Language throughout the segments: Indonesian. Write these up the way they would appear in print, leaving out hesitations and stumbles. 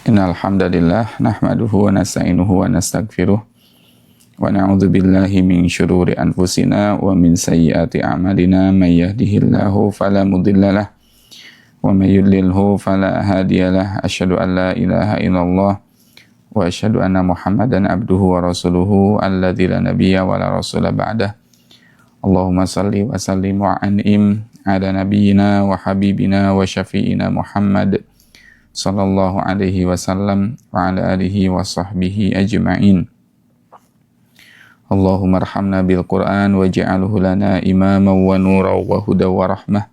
Innal hamdalillah nahmaduhu wa nasta'inuhu wa nastaghfiruh wa na'udzu billahi min syururi anfusina wa min sayyiati a'malina may yahdihillahu fala mudhillalah wa may yudlilhu fala hadiyalah. Asyhadu an la ilaha illallah wa asyhadu anna Muhammadan abduhu wa rasuluhu alladzi la nabiyya wa la rasula ba'dah. Allahumma salli wa sallim wa an'im ala nabiyyina wa habibina wa syafi'ina Muhammad sallallahu alaihi wasallam wa ala alihi wa sahbihi ajma'in. Allahumma arhamna bil Qur'an waj'alhu lana imaman wa nuran wa hudan wa rahmah.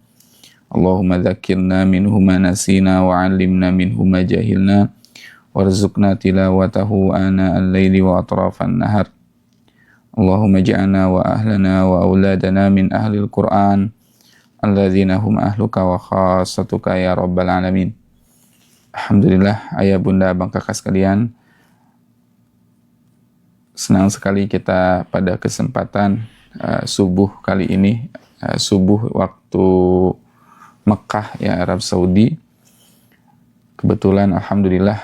Allahumma dzakkirna minhu ma nasina wa 'allimna minhu ma jahilna warzuqna tilawatahu ana al-laili wa atrafan nahar. Allahumma ij'alna wa ahlana wa auladana min ahli al-Qur'an alladzina hum ahluka wa khassatuka ya rabbal alamin. Alhamdulillah, ayah bunda abang kakak sekalian, senang sekali kita pada kesempatan subuh kali ini, subuh waktu Mekah ya, Arab Saudi. Kebetulan alhamdulillah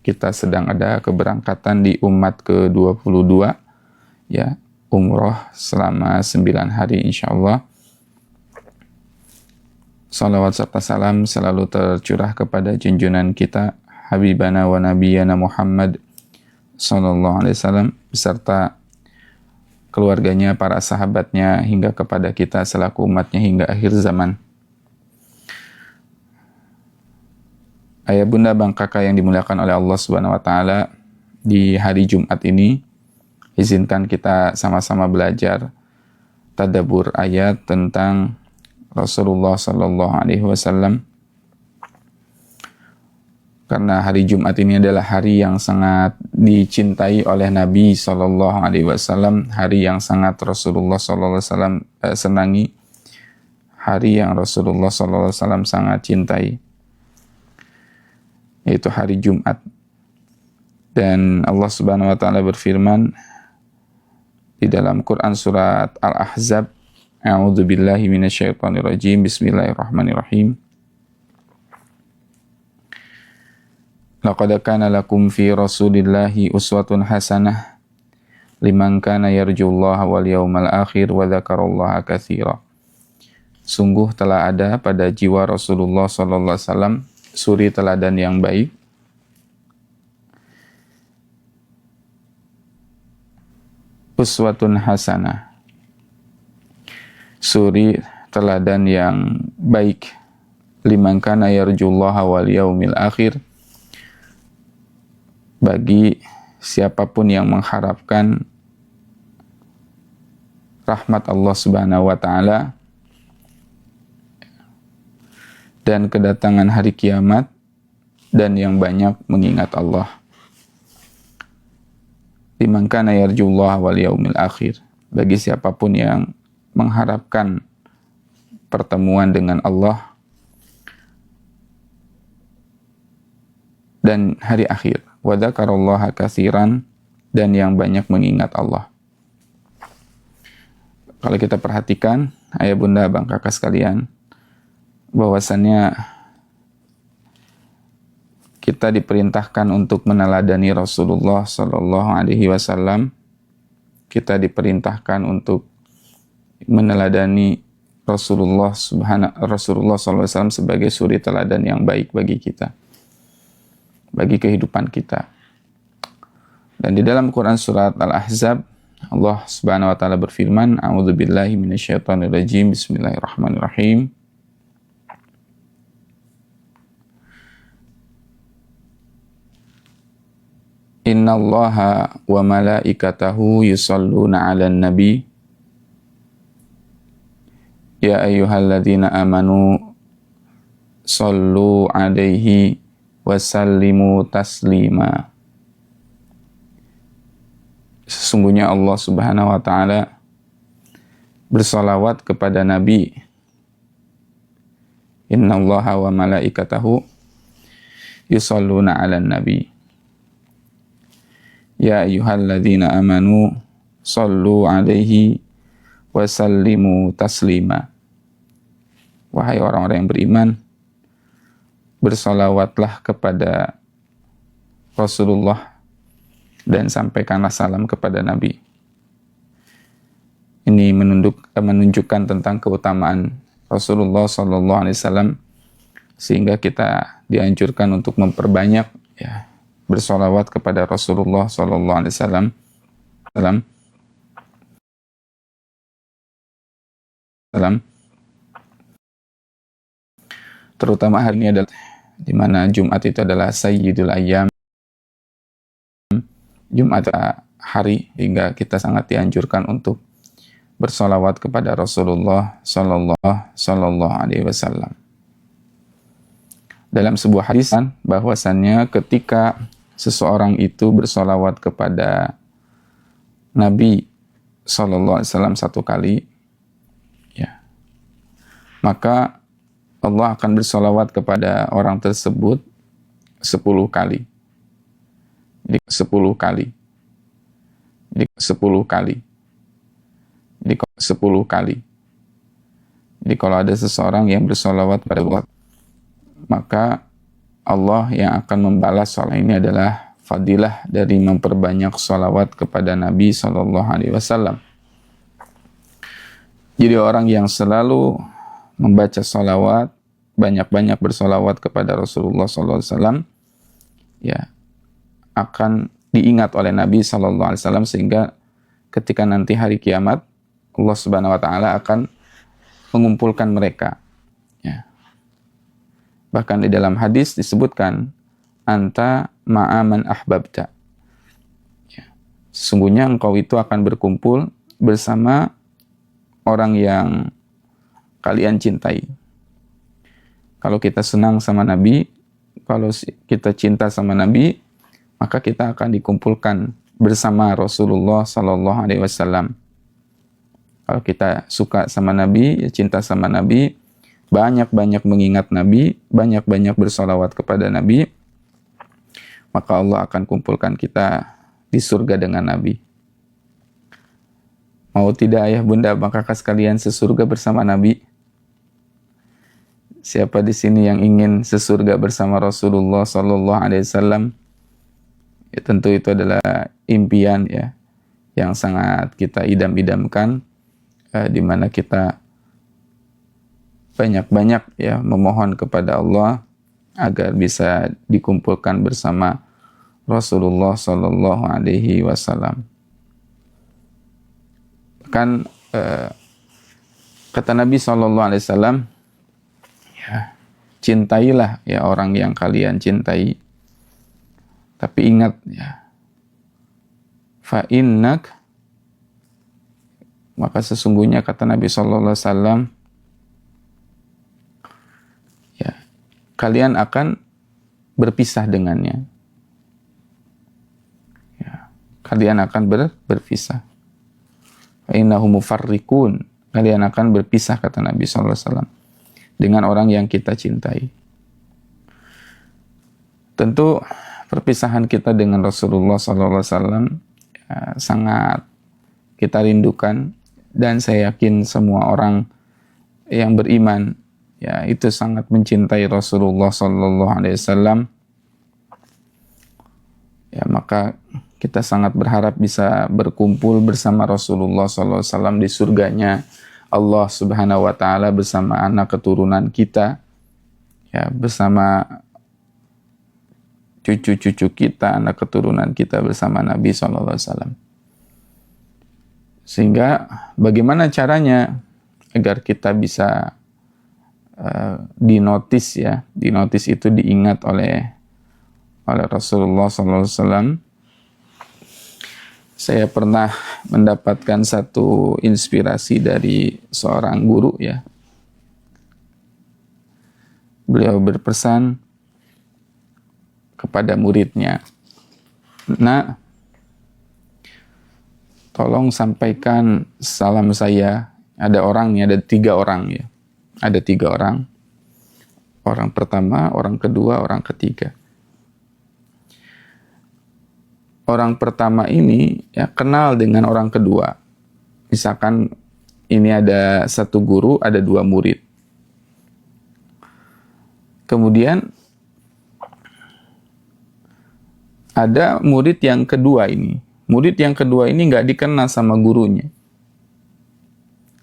kita sedang ada keberangkatan di umat ke-22 ya, umroh selama 9 hari insyaallah. Salawat serta salam selalu tercurah kepada junjungan kita Habibana wa Nabiyana Muhammad sallallahu alaihi wasallam beserta keluarganya, para sahabatnya hingga kepada kita selaku umatnya hingga akhir zaman. Ayah bunda bang kakak yang dimuliakan oleh Allah Subhanahu wa taala, di hari Jumat ini izinkan kita sama-sama belajar tadabbur ayat tentang Rasulullah sallallahu alaihi wasallam, karena hari Jumat ini adalah hari yang sangat dicintai oleh Nabi sallallahu alaihi wasallam, hari yang sangat Rasulullah sallallahu alaihi wasallam senangi, hari yang Rasulullah sallallahu alaihi wasallam sangat cintai, yaitu hari Jumat. Dan Allah Subhanahu wa taala berfirman di dalam Quran surat Al-Ahzab, A'udzu billahi minasyaitonir rajim. Bismillahirrahmanirrahim. Laqad kana lakum fi Rasulillahi uswatun hasanah liman kana yarjullaha wal yawmal akhir wa dzakarallaha katsira. Sungguh telah ada pada jiwa Rasulullah sallallahu alaihi wasallam suri teladan yang baik uswatun hasanah, suri teladan yang baik, liman kana yarjullaha wal yaumil akhir, bagi siapapun yang mengharapkan rahmat Allah Subhanahu wa taala dan kedatangan hari kiamat, dan yang banyak mengingat Allah. Liman kana yarjullaha wal yaumil akhir, bagi siapapun yang mengharapkan pertemuan dengan Allah dan hari akhir, wa dzakarallaha katsiran, dan yang banyak mengingat Allah. Kalau kita perhatikan ayah bunda abang kakak sekalian, bahwasannya kita diperintahkan untuk meneladani Rasulullah sallallahu alaihi wasallam, kita diperintahkan untuk meneladani Rasulullah sallallahu alaihi wasallam sebagai suri teladan yang baik bagi kita, bagi kehidupan kita. Dan di dalam Quran surat Al-Ahzab, Allah Subhanahu wa taala berfirman, A'udzu billahi minasyaitonir rajim. Bismillahirrahmanirrahim. Innallaha wa malaikatahu yusholluna 'alan nabi ya ayyuhalladzina amanu shollu 'alaihi wa sallimu taslima. Sesungguhnya Allah Subhanahu wa taala bersalawat kepada Nabi. Innallaha wa malaikatahu yusholluna 'alan nabi ya ayyuhalladzina amanu shollu 'alaihi wa sallimu taslima. Wahai orang-orang yang beriman, bersolawatlah kepada Rasulullah dan sampaikanlah salam kepada Nabi. Ini menunjukkan tentang keutamaan Rasulullah SAW, sehingga kita dianjurkan untuk memperbanyak ya bersolawat kepada Rasulullah SAW. Terutama hari ini adalah di mana Jumat itu adalah Sayyidul Ayyam, Jumat hari, hingga kita sangat dianjurkan untuk bersolawat kepada Rasulullah Sallallahu Alaihi Wasallam. Dalam sebuah hadis bahwasannya ketika seseorang itu bersolawat kepada Nabi Sallallahu Alaihi Wasallam satu kali, ya, maka Allah akan bersolawat kepada orang tersebut 10 kali. 10 kali. 10 kali. 10 kali. Jadi kalau ada seseorang yang bersolawat pada Allah, maka Allah yang akan membalas soal ini adalah fadilah dari memperbanyak solawat kepada Nabi SAW. Jadi orang yang selalu membaca solawat, banyak-banyak bersolawat kepada Rasulullah SAW, ya, akan diingat oleh Nabi SAW, sehingga ketika nanti hari kiamat Allah Subhanahu Wa Taala akan mengumpulkan mereka. Ya. Bahkan di dalam hadis disebutkan, anta ma'aman ahbabta. Ya. Sesungguhnya engkau itu akan berkumpul bersama orang yang kalian cintai. Kalau kita senang sama Nabi, kalau kita cinta sama Nabi, maka kita akan dikumpulkan bersama Rasulullah Sallallahu Alaihi Wasallam. Kalau kita suka sama Nabi, ya cinta sama Nabi, banyak-banyak mengingat Nabi, banyak-banyak bersolawat kepada Nabi, maka Allah akan kumpulkan kita di surga dengan Nabi. Mau tidak ayah bunda, apakah sekalian sesurga bersama Nabi? Siapa di sini yang ingin sesurga bersama Rasulullah Sallallahu Alaihi Wasallam? Ya, tentu itu adalah impian ya yang sangat kita idam-idamkan, di mana kita banyak-banyak ya memohon kepada Allah agar bisa dikumpulkan bersama Rasulullah Sallallahu Alaihi Wasallam. Kan kata Nabi Sallallahu Alaihi Wasallam, ya, cintailah ya orang yang kalian cintai, tapi ingat ya, fa innak, maka sesungguhnya kata Nabi Sallallahu Alaihi Wasallam, ya, kalian akan berpisah dengannya. Ya, kalian akan berpisah. Fa innahu mufarriqun, kalian akan berpisah kata Nabi Sallallahu Alaihi Wasallam dengan orang yang kita cintai. Tentu perpisahan kita dengan Rasulullah SAW sangat kita rindukan, dan saya yakin semua orang yang beriman ya itu sangat mencintai Rasulullah SAW. Ya, maka kita sangat berharap bisa berkumpul bersama Rasulullah SAW di surganya Allah Subhanahu Wa Taala bersama anak keturunan kita, ya, bersama cucu-cucu kita, anak keturunan kita, bersama Nabi SAW. Sehingga bagaimana caranya agar kita bisa dinotis ya, dinotis itu diingat oleh Rasulullah SAW. Saya pernah mendapatkan satu inspirasi dari seorang guru ya. Beliau berpesan kepada muridnya, "Nak, tolong sampaikan salam saya." Ada orang nih, ada 3 orang ya. Ada 3 orang. Orang pertama, orang kedua, orang ketiga. Orang pertama ini ya kenal dengan orang kedua. Misalkan ini ada 1 guru, ada 2 murid. Kemudian ada murid yang kedua ini. Murid yang kedua ini nggak dikenal sama gurunya.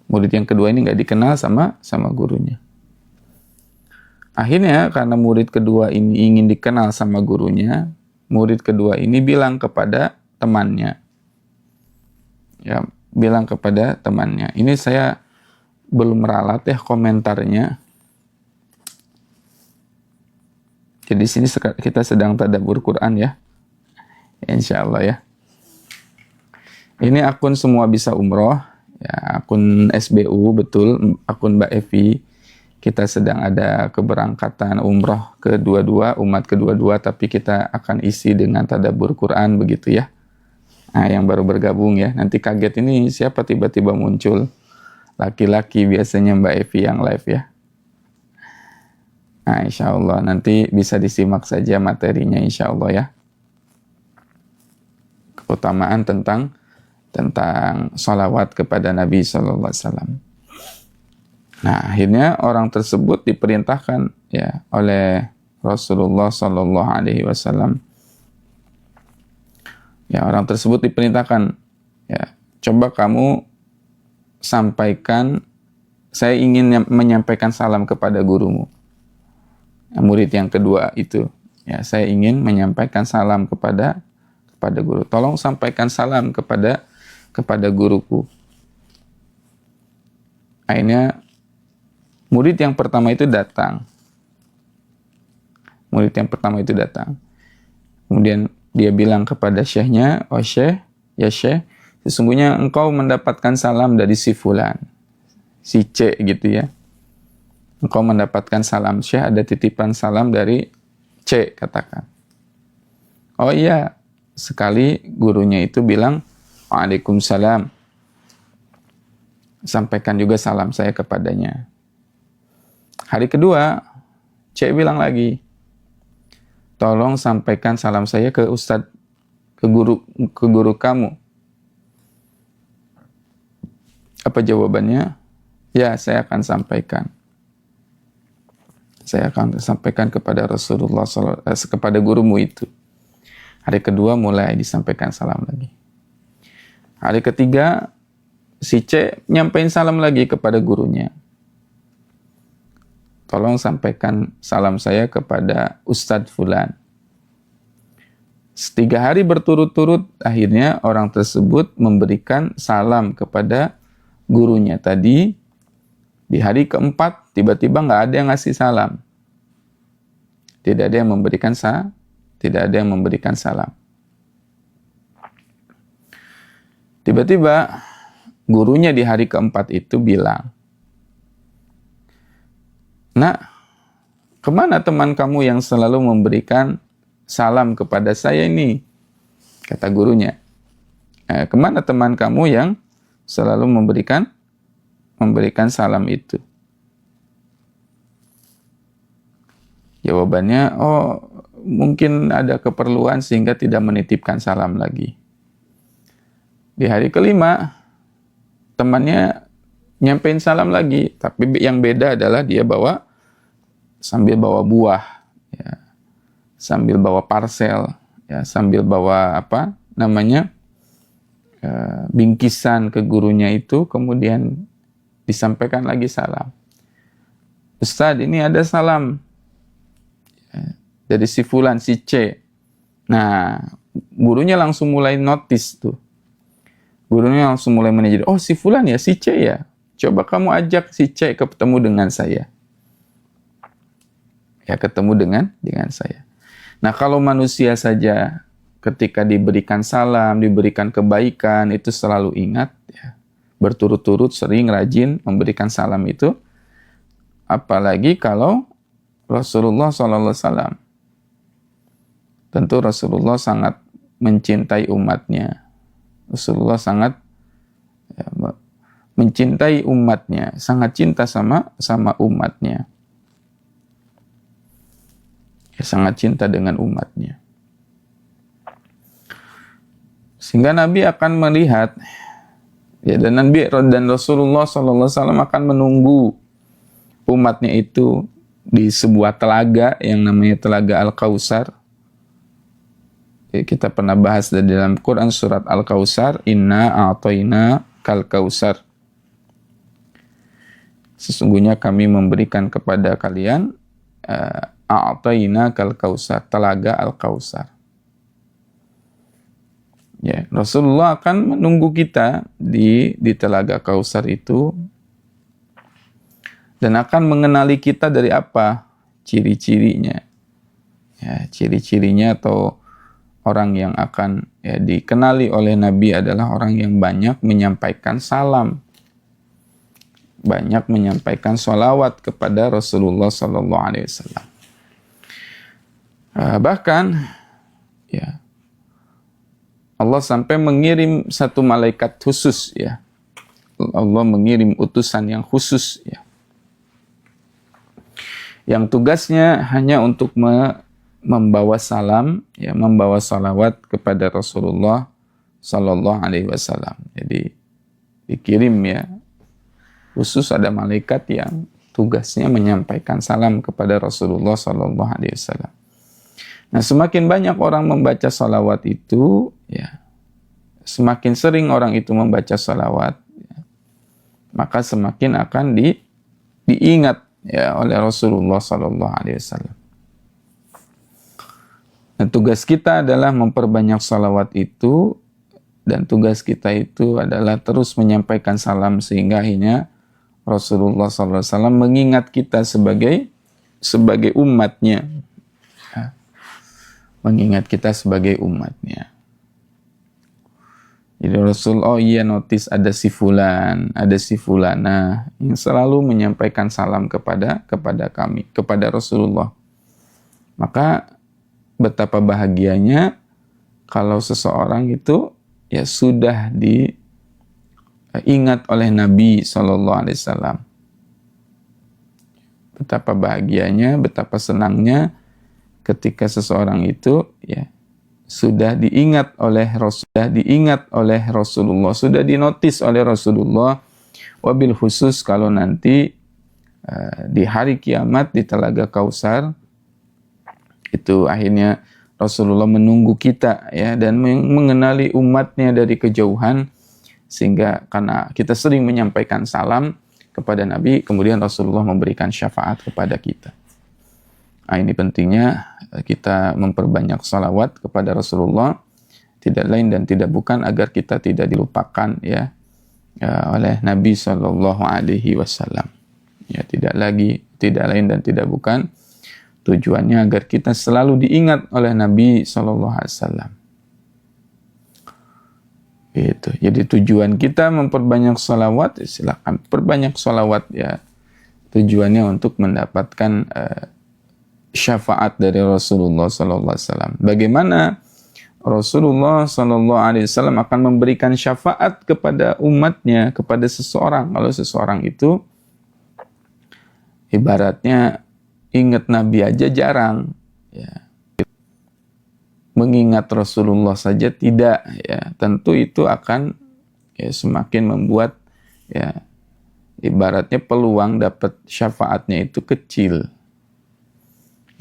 Murid yang kedua ini nggak dikenal sama gurunya. Akhirnya karena murid kedua ini ingin dikenal sama gurunya, murid kedua ini bilang kepada temannya. Ya, bilang kepada temannya. Ini saya belum meralat ya komentarnya. Jadi di sini kita sedang tadabbur Quran ya. Insya Allah ya. Ini akun Semua Bisa Umroh, ya, akun SBU, betul, akun Mbak Evi. Kita sedang ada keberangkatan umroh kedua-dua, umat kedua-dua, tapi kita akan isi dengan tadabbur Quran begitu ya. Nah, yang baru bergabung ya, nanti kaget ini siapa tiba-tiba muncul. Laki-laki biasanya Mbak Evi yang live ya. Nah, insya Allah nanti bisa disimak saja materinya insya Allah ya. Keutamaan tentang sholawat kepada Nabi Sallallahu Alaihi Wasallam. Nah, akhirnya orang tersebut diperintahkan ya oleh Rasulullah Sallallahu Alaihi Wasallam. Ya, orang tersebut diperintahkan ya, coba kamu sampaikan, saya ingin menyampaikan salam kepada gurumu. Ya, murid yang kedua itu, ya, saya ingin menyampaikan salam kepada guru. Tolong sampaikan salam kepada guruku. Akhirnya murid yang pertama itu datang. Kemudian dia bilang kepada syekhnya, "Oh syekh, ya syekh, sesungguhnya engkau mendapatkan salam dari si fulan." Si C gitu ya. Engkau mendapatkan salam, syekh, ada titipan salam dari C, katakan. Oh iya, sekali gurunya itu bilang, "Waalaikumsalam. Sampaikan juga salam saya kepadanya." Hari kedua, Cek bilang lagi, "Tolong sampaikan salam saya ke ustadz, ke guru kamu." Apa jawabannya? "Ya, saya akan sampaikan. Saya akan sampaikan kepada Rasulullah kepada gurumu itu." Hari kedua mulai disampaikan salam lagi. Hari ketiga, si C nyampein salam lagi kepada gurunya. "Tolong sampaikan salam saya kepada Ustadz Fulan." 3 hari berturut-turut, akhirnya orang tersebut memberikan salam kepada gurunya tadi. Di hari keempat, tiba-tiba nggak ada yang ngasih salam. Tidak ada yang memberikan salam. Tiba-tiba, gurunya di hari keempat itu bilang, "Nak, kemana teman kamu yang selalu memberikan salam kepada saya ini?" Kata gurunya. "Kemana teman kamu yang selalu memberikan salam itu?" Jawabannya, "Oh, mungkin ada keperluan sehingga tidak menitipkan salam lagi." Di hari kelima, temannya nyampein salam lagi, tapi yang beda adalah dia sambil bawa buah, ya, sambil bawa parsel, ya, sambil bawa bingkisan ke gurunya itu, kemudian disampaikan lagi salam. "Ustadz, ini ada salam dari si fulan, si C." Nah, gurunya langsung mulai notice tuh. Gurunya langsung mulai menyadari, "Oh, si fulan ya, si C ya. Coba kamu ajak si C ketemu dengan saya." Ya, ketemu dengan saya. Nah, kalau manusia saja ketika diberikan salam, diberikan kebaikan, itu selalu ingat, ya, berturut-turut, sering, rajin memberikan salam itu. Apalagi kalau Rasulullah SAW. Tentu Rasulullah sangat mencintai umatnya. Rasulullah sangat mencintai umatnya, sangat cinta sama umatnya. Ya, sangat cinta dengan umatnya. Sehingga Nabi akan melihat, ya, dan Rasulullah SAW akan menunggu umatnya itu di sebuah telaga yang namanya Telaga Al-Kautsar. kita pernah bahas di dalam Quran surat Al-Kautsar, inna a'tayna kal kautsar. Sesungguhnya kami memberikan kepada kalian a'tayna kal kautsar, telaga Al-Kautsar. Ya, Rasulullah akan menunggu kita di telaga Kautsar itu dan akan mengenali kita dari apa? Ciri-cirinya. Ya, ciri-cirinya atau orang yang akan dikenali oleh Nabi adalah orang yang banyak menyampaikan salam, banyak menyampaikan sholawat kepada Rasulullah Sallallahu Alaihi Wasallam. Bahkan, ya, Allah sampai mengirim satu malaikat khusus, ya. Allah mengirim utusan yang khusus, ya, yang tugasnya hanya untuk membawa salam, ya, membawa salawat kepada Rasulullah Sallallahu Alaihi Wasallam. Jadi dikirim, ya, khusus ada malaikat yang tugasnya menyampaikan salam kepada Rasulullah Sallallahu Alaihi Wasallam. Nah, semakin banyak orang membaca salawat itu, ya, semakin sering orang itu membaca salawat, ya, maka semakin akan diingat, ya, oleh Rasulullah Sallallahu Alaihi Wasallam. Nah, tugas kita adalah memperbanyak salawat itu, dan tugas kita itu adalah terus menyampaikan salam sehingga akhirnya Rasulullah SAW mengingat kita sebagai umatnya, ya, mengingat kita sebagai umatnya. Jadi Rasul, oh iya, notice ada si fulan, ada si fulana yang selalu menyampaikan salam kepada kami, kepada Rasulullah. Maka betapa bahagianya kalau seseorang itu, ya, sudah diingat oleh Nabi Sallallahu Alaihi Wasallam. Betapa bahagianya, betapa senangnya ketika seseorang itu, ya, sudah diingat oleh Rasulullah, sudah dinotis oleh Rasulullah. Wabil khusus kalau nanti di hari kiamat di Telaga Kautsar itu akhirnya Rasulullah menunggu kita, ya, dan mengenali umatnya dari kejauhan, sehingga karena kita sering menyampaikan salam kepada Nabi, kemudian Rasulullah memberikan syafaat kepada kita. Nah, ini pentingnya kita memperbanyak salawat kepada Rasulullah, tidak lain dan tidak bukan agar kita tidak dilupakan, ya, oleh Nabi Sallallahu Alaihi Wasallam. Ya, tidak lain dan tidak bukan, tujuannya agar kita selalu diingat oleh Nabi Sallallahu Alaihi Wasallam. Itu. Jadi tujuan kita memperbanyak salawat, silakan perbanyak salawat, ya. Tujuannya untuk mendapatkan syafaat dari Rasulullah Sallallahu Alaihi Wasallam. Bagaimana Rasulullah Sallallahu Alaihi Wasallam akan memberikan syafaat kepada umatnya, kepada seseorang. Kalau seseorang itu ibaratnya ingat Nabi aja jarang, ya, mengingat Rasulullah saja tidak, ya, tentu itu akan, ya, semakin membuat, ya, ibaratnya peluang dapat syafaatnya itu kecil,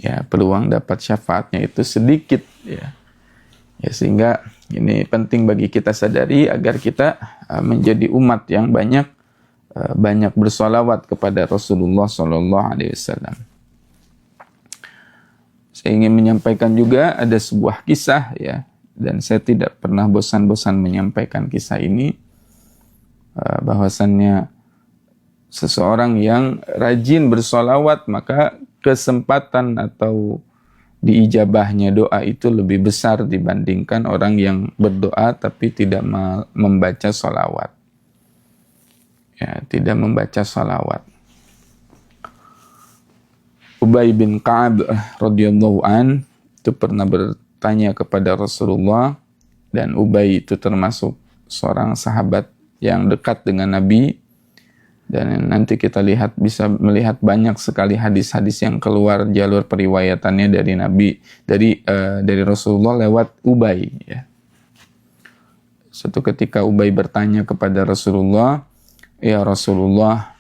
ya, peluang dapat syafaatnya itu sedikit, ya, sehingga ini penting bagi kita sadari agar kita menjadi umat yang banyak bersolawat kepada Rasulullah Sallallahu Alaihi Wasallam. Saya ingin menyampaikan juga ada sebuah kisah, ya, dan saya tidak pernah bosan-bosan menyampaikan kisah ini, bahwasannya seseorang yang rajin bersolawat maka kesempatan atau diijabahnya doa itu lebih besar dibandingkan orang yang berdoa tapi tidak membaca solawat, ya, tidak membaca solawat. Ubay bin Ka'ab radhiyallahu an itu pernah bertanya kepada Rasulullah, dan Ubay itu termasuk seorang sahabat yang dekat dengan Nabi, dan nanti kita bisa melihat banyak sekali hadis-hadis yang keluar jalur periwayatannya dari Nabi, dari Rasulullah lewat Ubay, ya. Suatu ketika Ubay bertanya kepada Rasulullah, ya Rasulullah,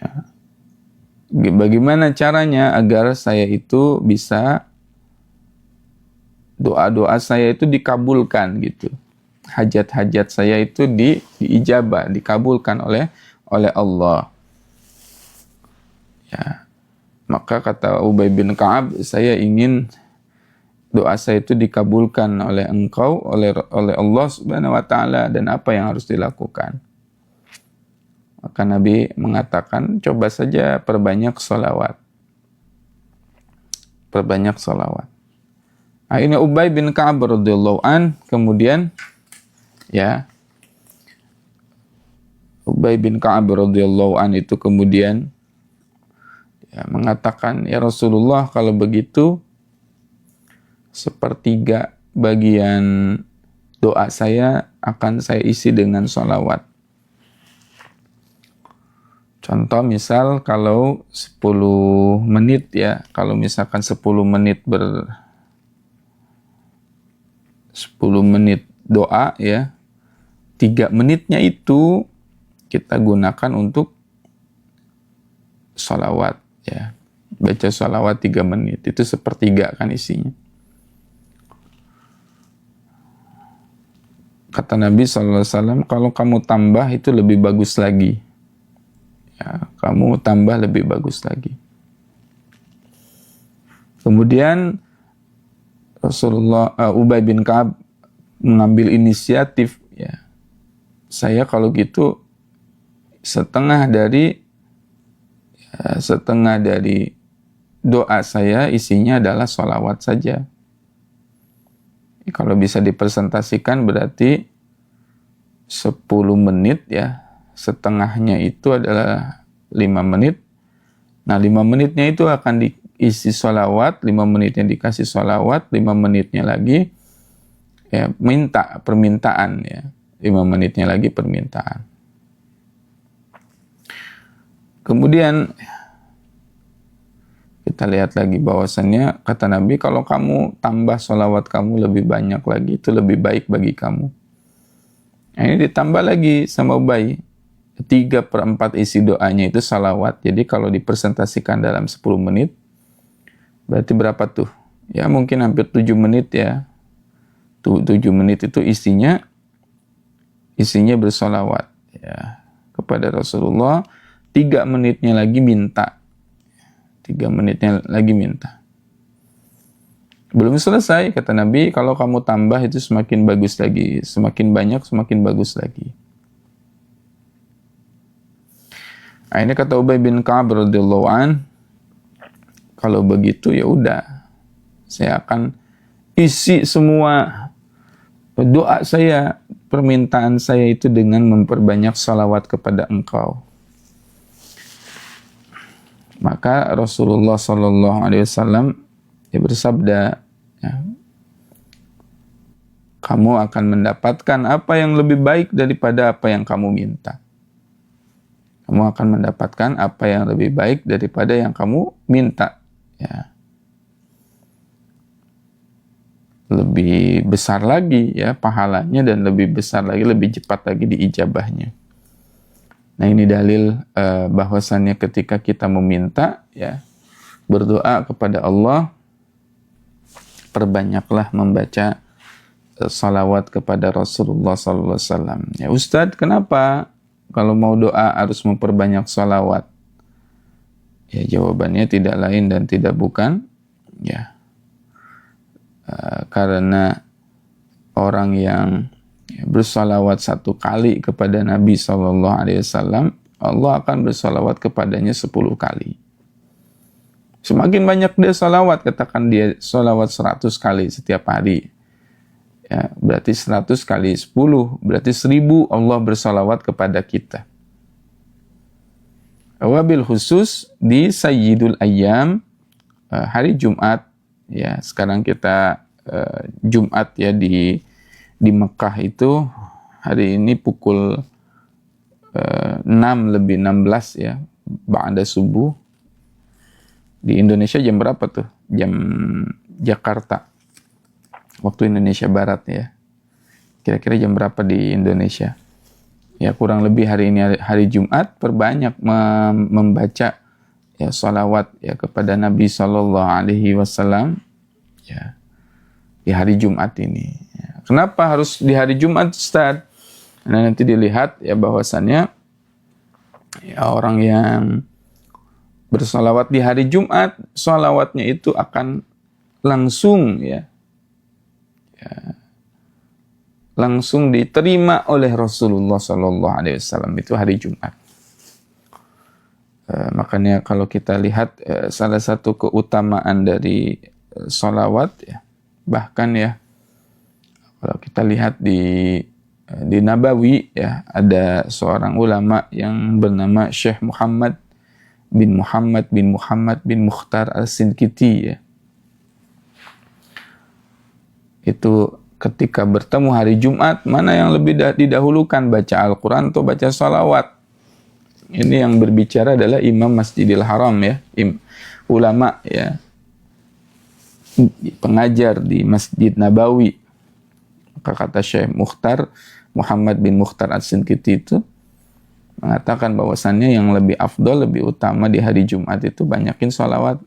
ya, bagaimana caranya agar saya itu bisa doa-doa saya itu dikabulkan gitu. Hajat-hajat saya itu diijabah, dikabulkan oleh Allah. Ya. Maka kata Ubay bin Ka'ab, saya ingin doa saya itu dikabulkan oleh engkau, oleh Allah Subhanahu wa taala, dan apa yang harus dilakukan? Maka Nabi mengatakan, coba saja perbanyak sholawat. Perbanyak sholawat. Akhirnya Ubay bin Ka'ab radhiyallahu an, kemudian ya, Ubay bin Ka'ab radhiyallahu an itu kemudian ya, mengatakan, ya Rasulullah, kalau begitu sepertiga bagian doa saya akan saya isi dengan sholawat. Contoh misal kalau 10 menit ya, kalau misalkan 10 menit 10 menit doa ya, 3 menitnya itu kita gunakan untuk sholawat ya. Baca sholawat 3 menit, itu sepertiga kan isinya. Kata Nabi SAW, kalau kamu tambah itu lebih bagus lagi. Ya, kamu tambah lebih bagus lagi. Kemudian Ubay bin Ka'ab mengambil inisiatif ya. Saya kalau gitu setengah dari doa saya isinya adalah sholawat saja. Kalau bisa dipresentasikan berarti 10 menit ya, setengahnya itu adalah 5 menit. Nah 5 menitnya itu akan diisi sholawat, 5 menitnya dikasih sholawat, 5 menitnya lagi ya minta permintaan ya, 5 menitnya lagi permintaan. Kemudian kita lihat lagi bahwasannya kata Nabi, kalau kamu tambah sholawat kamu lebih banyak lagi, itu lebih baik bagi kamu. Nah, ini ditambah lagi sama Ubay, 3/4 isi doanya itu sholawat. Jadi kalau dipresentasikan dalam 10 menit berarti berapa tuh? Ya mungkin hampir 7 menit ya. 7 menit itu isinya bersolawat ya kepada Rasulullah. 3 menitnya lagi minta. 3 menitnya lagi minta. Belum selesai, kata Nabi, kalau kamu tambah itu semakin bagus lagi. Semakin banyak, semakin bagus lagi. Nah, ini kata Ubay bin Ka'ab radhiyallahu an, kalau begitu ya udah, saya akan isi semua doa saya, permintaan saya itu dengan memperbanyak salawat kepada engkau. Maka Rasulullah SAW bersabda, ya, kamu akan mendapatkan apa yang lebih baik daripada apa yang kamu minta. Kamu akan mendapatkan apa yang lebih baik daripada yang kamu minta. Ya. Lebih besar lagi ya pahalanya, dan lebih besar lagi, lebih cepat lagi diijabahnya. Nah ini dalil bahwasannya ketika kita meminta ya, berdoa kepada Allah, perbanyaklah membaca salawat kepada Rasulullah SAW. Ya Ustadz, kenapa kalau mau doa harus memperbanyak salawat? Ya jawabannya tidak lain dan tidak bukan ya karena orang yang bersalawat 1 kali kepada Nabi SAW, Allah akan bersalawat kepadanya 10 kali. Semakin banyak dia salawat, katakan dia salawat 100 kali setiap hari, ya, berarti 100 kali 10, berarti 1000 Allah bersalawat kepada kita. Wabil khusus di Sayyidul Ayyam, hari Jumat, ya sekarang kita Jumat ya di Mekah itu hari ini pukul 6:16 ya, ba'da subuh. Di Indonesia jam berapa tuh? Jam Jakarta. Waktu Indonesia Barat ya. Kira-kira jam berapa di Indonesia? Ya kurang lebih hari ini hari Jumat, perbanyak membaca ya salawat ya kepada Nabi SAW ya. di hari Jumat ini. Kenapa harus di hari Jumat, Ustaz? Nah, nanti dilihat ya bahwasannya ya, orang yang bersolawat di hari Jumat, solawatnya itu akan langsung langsung diterima oleh Rasulullah Sallallahu Alaihi Wasallam itu hari Jumat. Makanya kalau kita lihat salah satu keutamaan dari solawat ya, bahkan ya kalau kita lihat di Nabawi ya, ada seorang ulama yang bernama Syekh Muhammad bin Mukhtar Al-Sinkiti ya. Itu ketika bertemu hari Jumat, mana yang lebih didahulukan, baca Al-Quran atau baca salawat? Ini yang berbicara adalah Imam Masjidil Haram ya, ulama ya, pengajar di Masjid Nabawi. Maka kata Syekh Muhammad bin Mukhtar Al-Sinkiti itu mengatakan bahwasannya yang lebih afdol, lebih utama di hari Jumat itu banyakin sholawat.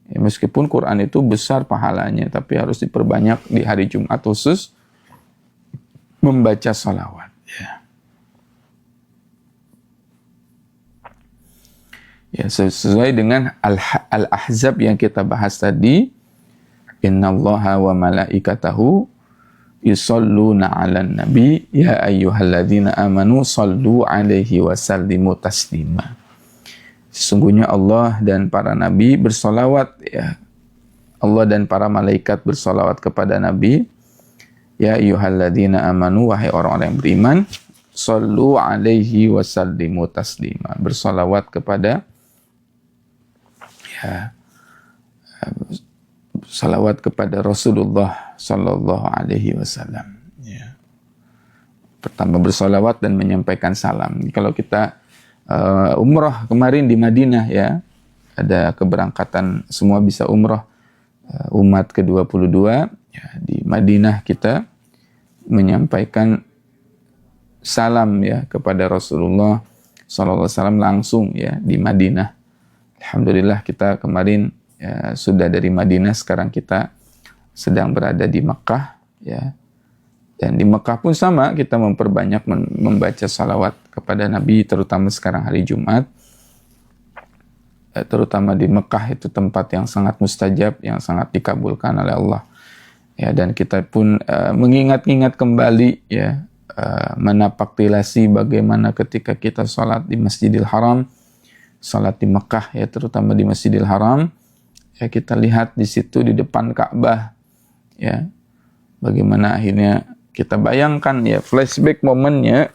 Ya, meskipun Quran itu besar pahalanya, tapi harus diperbanyak di hari Jumat khusus membaca sholawat. Ya, sesuai dengan Al-Ahzab yang kita bahas tadi, innallaha wa malaikatahu yusalluna 'alan nabi ya ayyuhalladzina amanu sallu 'alaihi wa sallimu taslima. Sesungguhnya Allah dan para nabi bersolawat ya. Allah dan para malaikat bersolawat kepada nabi. Ya ayyuhalladzina amanu, wahai orang-orang yang beriman, sallu 'alaihi wa sallimu taslima. Bersolawat kepada salawat kepada Rasulullah Sallallahu Alaihi Wasallam. Ya. Pertama bersolawat dan menyampaikan salam. Kalau kita umrah kemarin di Madinah ya, ada keberangkatan semua bisa umrah umat ke-22 ya, di Madinah kita menyampaikan salam ya kepada Rasulullah Sallallahu Alaihi Wasallam langsung ya di Madinah. Alhamdulillah kita kemarin ya, sudah dari Madinah, sekarang kita sedang berada di Mekah ya. Dan di Mekah pun sama, kita memperbanyak membaca salawat kepada Nabi, terutama sekarang hari Jumat. Terutama di Mekah itu tempat yang sangat mustajab, yang sangat dikabulkan oleh Allah. Ya, dan kita pun mengingat-ingat kembali ya, menapaktilasi bagaimana ketika kita salat di Masjidil Haram, salat di Mekah ya, terutama di Masjidil Haram. Ya, kita lihat di situ di depan Ka'bah ya, bagaimana akhirnya kita bayangkan ya, flashback momennya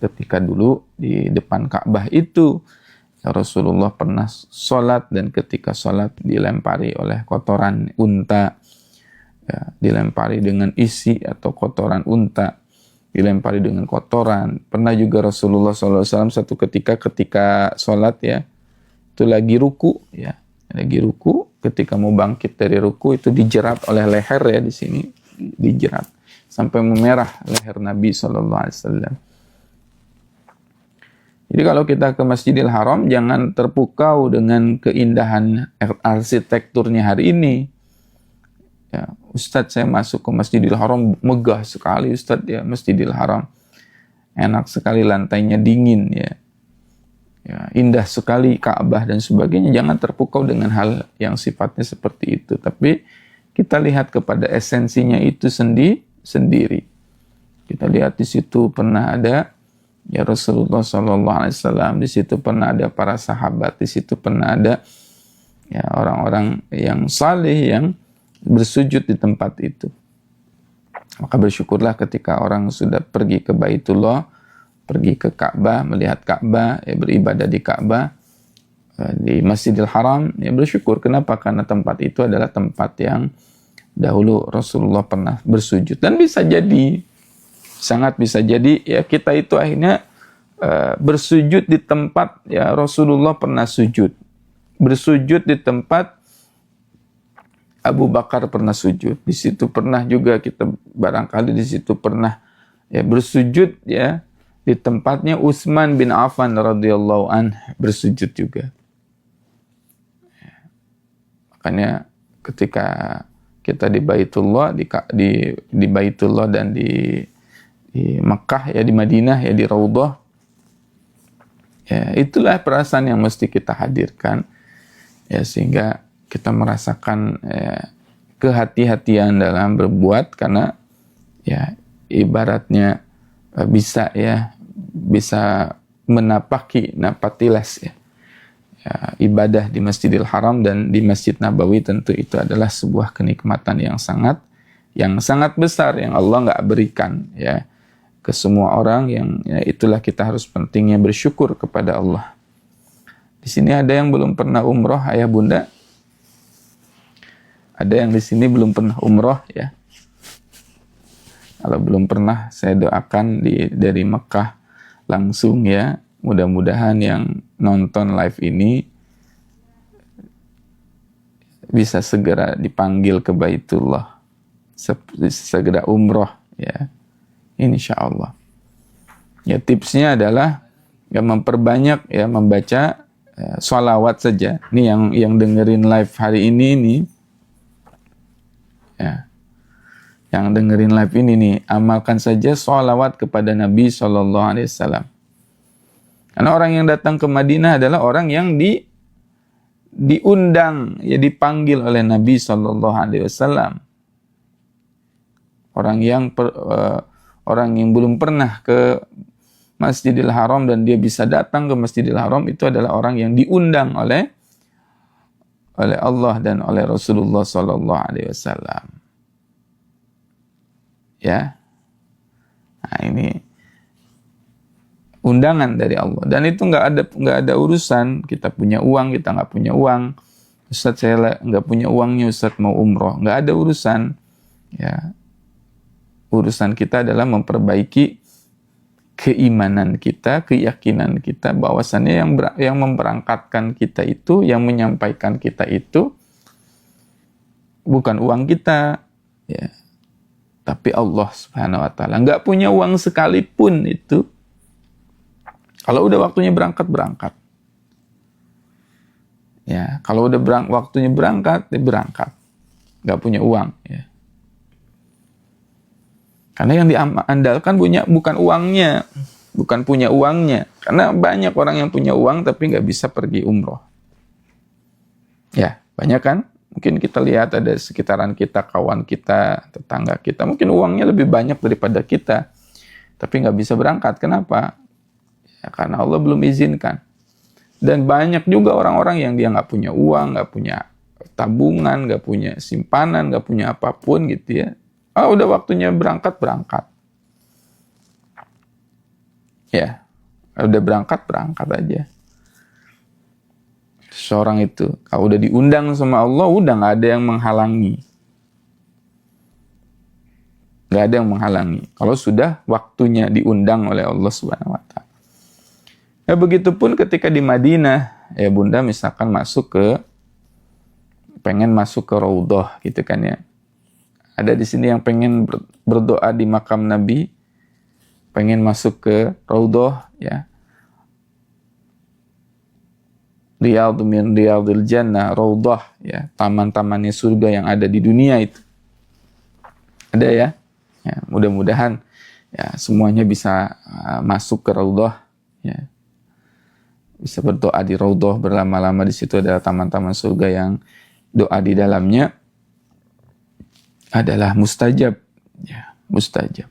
ketika dulu di depan Ka'bah itu ya, Rasulullah pernah sholat, dan ketika sholat dilempari oleh kotoran unta ya, dilempari dengan isi atau kotoran unta, dilempari dengan kotoran. Pernah juga Rasulullah SAW satu ketika sholat ya, itu lagi ruku ya, lagi ruku, ketika mau bangkit dari ruku itu dijerat oleh leher ya, di sini dijerat sampai memerah leher Nabi SAW. Jadi kalau kita ke Masjidil Haram, jangan terpukau dengan keindahan arsitekturnya hari ini. Ya, Ustadz, saya masuk ke Masjidil Haram, megah sekali Ustadz ya, Masjidil Haram. Enak sekali, lantainya dingin ya. Ya, indah sekali Ka'bah dan sebagainya. Jangan terpukau dengan hal yang sifatnya seperti itu. Tapi kita lihat kepada esensinya itu sendiri. Kita lihat di situ pernah ada ya Rasulullah SAW, di situ pernah ada para sahabat, di situ pernah ada ya orang-orang yang saleh yang bersujud di tempat itu. Maka bersyukurlah ketika orang sudah pergi ke Baitullah, pergi ke Ka'bah, melihat Ka'bah, ya, beribadah di Ka'bah, di Masjidil Haram, ya bersyukur. Kenapa? Karena tempat itu adalah tempat yang dahulu Rasulullah pernah bersujud. Dan bisa jadi, sangat bisa jadi ya, kita itu akhirnya bersujud di tempat ya Rasulullah pernah sujud. Bersujud di tempat Abu Bakar pernah sujud. Di situ pernah juga kita, barangkali di situ pernah ya bersujud ya, di tempatnya Utsman bin Affan radhiyallahu anh bersujud juga. Makanya ketika kita di Baitullah, di Baitullah dan di Mekah ya, di Madinah ya, di Raudhah. Ya, itulah perasaan yang mesti kita hadirkan ya, sehingga kita merasakan kehati-hatian dalam berbuat, karena ya ibaratnya bisa napatilas ya. Ya, ibadah di Masjidil Haram dan di Masjid Nabawi tentu itu adalah sebuah kenikmatan yang sangat besar yang Allah nggak berikan ya ke semua orang. Yang ya, itulah kita harus pentingnya bersyukur kepada Allah. Di sini ada yang belum pernah umroh, ayah bunda? Ada yang di sini belum pernah umroh ya? Kalau belum pernah, saya doakan dari Mekah langsung ya. Mudah-mudahan yang nonton live ini bisa segera dipanggil ke Baitullah, segera umroh ya. Insya Allah. Ya, tipsnya adalah ya memperbanyak ya membaca sholawat saja. Ini yang dengerin live hari ini nih, ya, yang dengerin live ini nih, amalkan saja sholawat kepada Nabi SAW. Karena orang yang datang ke Madinah adalah orang yang diundang, ya dipanggil oleh Nabi SAW. Orang yang belum pernah ke Masjidil Haram dan dia bisa datang ke Masjidil Haram, itu adalah orang yang diundang oleh Allah dan oleh Rasulullah SAW. Ya, nah ini undangan dari Allah, dan itu nggak ada urusan kita punya uang, kita nggak punya uang. Ustadz, saya nggak punya uangnya, Ustadz mau umroh, nggak ada urusan. Ya, urusan kita adalah memperbaiki keimanan kita, keyakinan kita bahwasannya yang memberangkatkan kita itu, yang menyampaikan kita itu bukan uang kita, ya, tapi Allah Subhanahu Wa Taala. Nggak punya uang sekalipun itu. Kalau udah waktunya berangkat. Ya, kalau udah waktunya berangkat, dia berangkat. Nggak punya uang, ya. Karena yang diandalkan bukan uangnya, bukan punya uangnya. Karena banyak orang yang punya uang tapi nggak bisa pergi umroh. Ya, banyak kan? Mungkin kita lihat ada sekitaran kita, kawan kita, tetangga kita, mungkin uangnya lebih banyak daripada kita, tapi nggak bisa berangkat. Kenapa? Ya, karena Allah belum izinkan. Dan banyak juga orang-orang yang dia nggak punya uang, nggak punya tabungan, nggak punya simpanan, nggak punya apapun gitu ya. Udah waktunya berangkat. Ya, udah berangkat aja. Seorang itu, kalau udah diundang sama Allah, udah nggak ada yang menghalangi. Nggak ada yang menghalangi. Kalau sudah waktunya diundang oleh Allah Subhanahu Wa Taala. Ya, begitupun ketika di Madinah, ya bunda misalkan pengen masuk ke Raudhah gitu kan ya. Ada di sini yang pengen berdoa di makam Nabi, pengen masuk ke Raudhah ya. Riyadhu min riyadhil jannah, Raudhah ya, taman-tamannya surga yang ada di dunia itu. Ada ya. Ya, mudah-mudahan ya semuanya bisa masuk ke Raudhah ya. Bisa berdoa di Raudhah berlama-lama. Di situ adalah taman-taman surga yang doa di dalamnya adalah mustajab, ya, mustajab.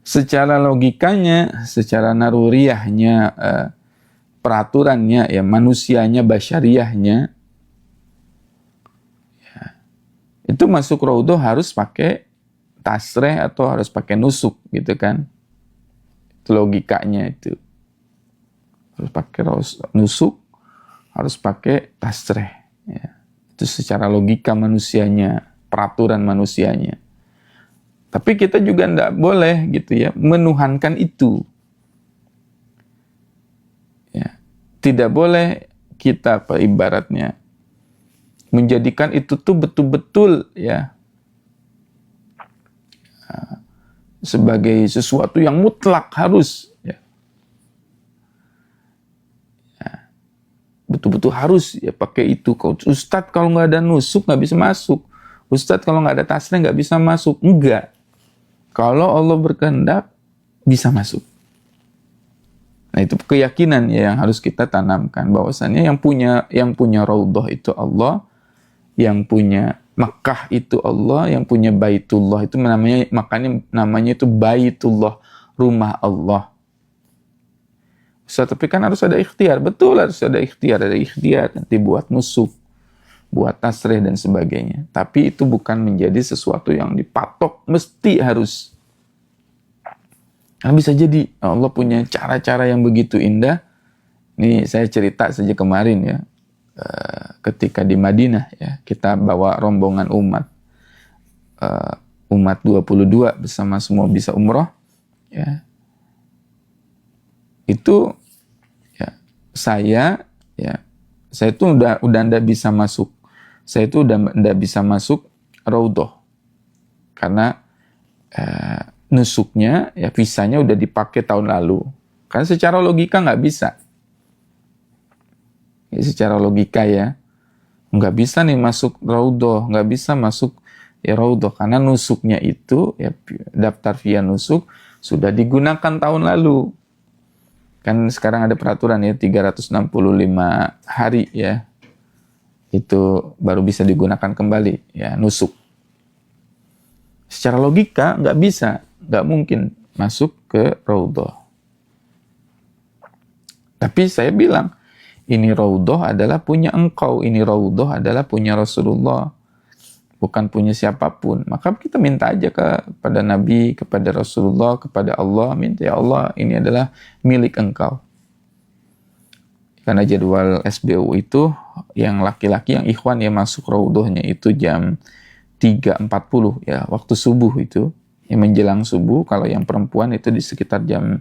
Secara logikanya, secara naruriyahnya, peraturannya, ya manusianya, basyariahnya, ya, itu masuk Raudhah harus pakai tasreh atau harus pakai nusuk, gitu kan? Itu logikanya itu. Harus pakai nusuk, harus pakai tasreh, ya. Itu secara logika manusianya, peraturan manusianya. Tapi kita juga tidak boleh gitu ya menuhankan itu. Ya, tidak boleh kita ibaratnya menjadikan itu tuh betul-betul ya sebagai sesuatu yang mutlak harus ya. betul-betul harus ya pakai itu. Ustadz kalau nggak ada nusuk nggak bisa masuk. Ustadz kalau nggak ada tasrih nggak bisa masuk. Enggak. Kalau Allah berkehendak bisa masuk. Nah itu keyakinan ya yang harus kita tanamkan, bahwasannya yang punya raudhah itu Allah, yang punya Makkah itu Allah, yang punya Baitullah itu namanya itu Baitullah, rumah Allah. Tapi kan harus ada ikhtiar, betul harus ada ikhtiar nanti buat nusuk, buat tasrih dan sebagainya. Tapi itu bukan menjadi sesuatu yang dipatok, mesti harus. Nah, bisa jadi Allah punya cara-cara yang begitu indah. Ini saya cerita saja kemarin ya, ketika di Madinah ya, kita bawa rombongan umat 22 bersama semua bisa umroh ya. Itu ya saya itu udah ndak bisa masuk. Saya itu udah ndak bisa masuk raudhah karena nusuknya ya visanya udah dipakai tahun lalu. Kan secara logika nggak bisa. Ya, secara logika ya nggak bisa nih masuk raudhah, nggak bisa masuk ya raudhah karena nusuknya itu ya daftar via nusuk sudah digunakan tahun lalu. Kan sekarang ada peraturan ya 365 hari ya itu baru bisa digunakan kembali ya nusuk. Secara logika nggak bisa, nggak mungkin masuk ke raudhah. Tapi saya bilang ini raudhah adalah punya engkau, ini raudhah adalah punya Rasulullah, bukan punya siapapun. Maka kita minta aja kepada Nabi, kepada Rasulullah, kepada Allah, minta ya Allah ini adalah milik engkau. Karena jadwal SBU itu yang laki-laki, yang ikhwan yang masuk raudhahnya itu jam 3.40 ya, waktu subuh itu, yang menjelang subuh. Kalau yang perempuan itu di sekitar jam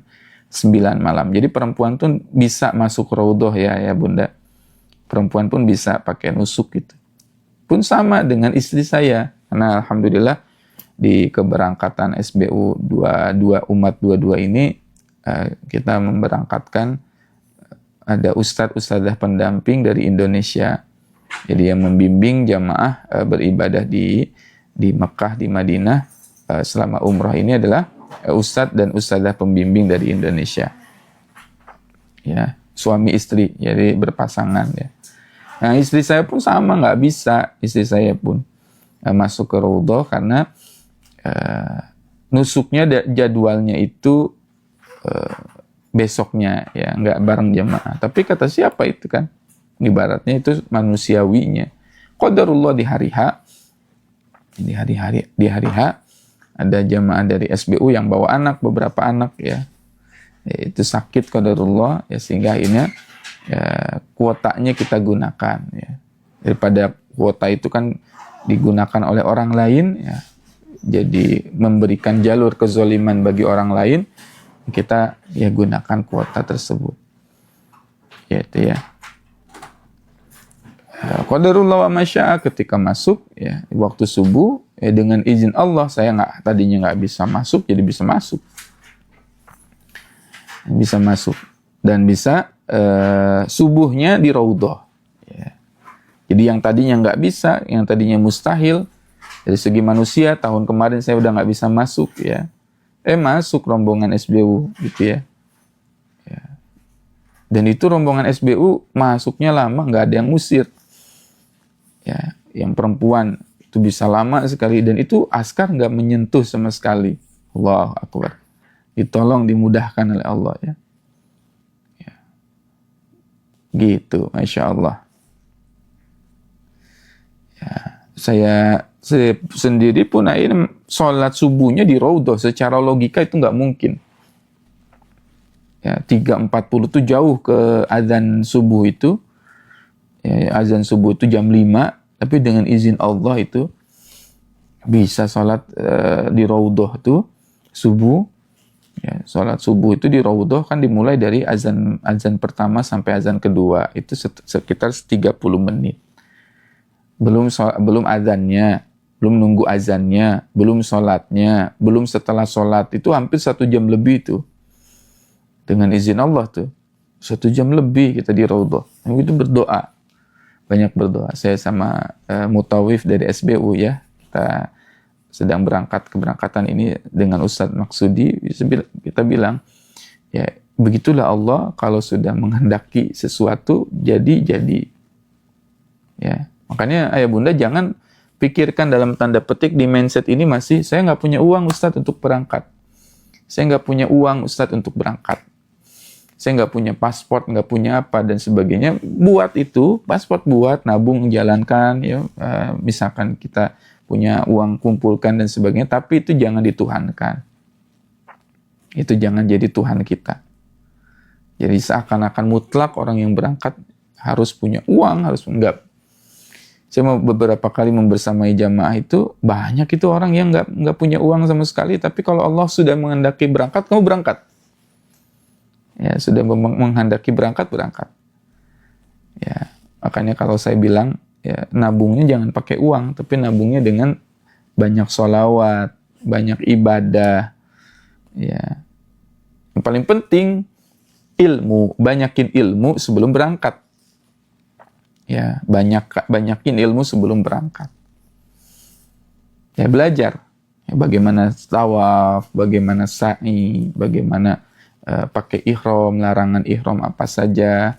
9 malam. Jadi perempuan tuh bisa masuk raudhah ya Bunda. Perempuan pun bisa pakai nusuk gitu. Pun sama dengan istri saya. Karena alhamdulillah di keberangkatan SBU 22 umat 22 ini kita memberangkatkan ada ustadz-ustadzah pendamping dari Indonesia. Jadi yang membimbing jamaah beribadah di Mekah, di Madinah selama umrah ini adalah ustadz dan ustadzah pembimbing dari Indonesia. Ya, suami istri, jadi berpasangan ya. Nah, istri saya pun sama, nggak bisa istri saya pun masuk ke raudhah karena nusuknya jadwalnya itu besoknya ya, nggak bareng jamaah. Tapi kata siapa itu kan? Ibaratnya itu manusiawinya. Qadarullah di hari H, di hari H ada jamaah dari SBU yang bawa anak, beberapa anak ya. Itu sakit qadarullah ya, sehingga akhirnya ya, kuotanya kita gunakan ya. Daripada kuota itu kan digunakan oleh orang lain ya, jadi memberikan jalur kezoliman bagi orang lain, kita ya gunakan kuota tersebut. Ya itu ya. Qadarullah wa masya'a, ketika masuk ya waktu subuh ya, dengan izin Allah saya tadinya nggak bisa masuk jadi bisa masuk. Bisa masuk dan bisa subuhnya di raudhah ya. Jadi yang tadinya nggak bisa, yang tadinya mustahil dari segi manusia, tahun kemarin saya udah nggak bisa masuk ya, masuk rombongan SBU gitu ya. Dan itu rombongan SBU masuknya lama, nggak ada yang ngusir ya. Yang perempuan itu bisa lama sekali, dan itu askar nggak menyentuh sama sekali. Allahu Akbar. Ditolong, dimudahkan oleh Allah ya. Gitu, Masya Allah. Ya, saya sendiri pun akhirnya sholat subuhnya di raudhah, secara logika itu nggak mungkin. Ya, 3.40 itu jauh ke azan subuh itu. Ya, azan subuh itu jam 5, tapi dengan izin Allah itu bisa sholat di raudhah itu subuh. Ya, sholat subuh itu di raudhah kan dimulai dari azan pertama sampai azan kedua, itu sekitar 30 menit. Belum azannya, belum nunggu azannya, belum sholatnya, belum setelah sholat, itu hampir 1 jam lebih itu. Dengan izin Allah tuh. 1 jam lebih kita di Raudhah. Itu berdoa, banyak berdoa. Saya sama Mutawif dari SBU ya, kita sedang keberangkatan ini dengan Ustadz Maksudi, kita bilang, ya begitulah Allah kalau sudah menghendaki sesuatu jadi. Ya, makanya ayah bunda jangan pikirkan dalam tanda petik di mindset ini masih, saya nggak punya uang Ustadz untuk berangkat. Saya nggak punya uang Ustadz untuk berangkat. Saya nggak punya paspor, nggak punya apa dan sebagainya. Buat itu, paspor buat, nabung, jalankan, ya. Misalkan kita punya uang, kumpulkan dan sebagainya. Tapi itu jangan dituhankan. Itu jangan jadi Tuhan kita. Jadi seakan-akan mutlak orang yang berangkat harus punya uang, harus enggak. Saya mau beberapa kali membersamai jamaah itu, banyak itu orang yang nggak punya uang sama sekali. Tapi kalau Allah sudah menghendaki berangkat, kamu berangkat. Ya, sudah menghendaki berangkat. Ya, makanya kalau saya bilang, ya, nabungnya jangan pakai uang, tapi nabungnya dengan banyak sholawat, banyak ibadah. Ya, yang paling penting ilmu, banyakin ilmu sebelum berangkat. Ya, banyakin ilmu sebelum berangkat. Ya, belajar. Ya, bagaimana tawaf, bagaimana sa'i, bagaimana pakai ihram, larangan ihram apa saja,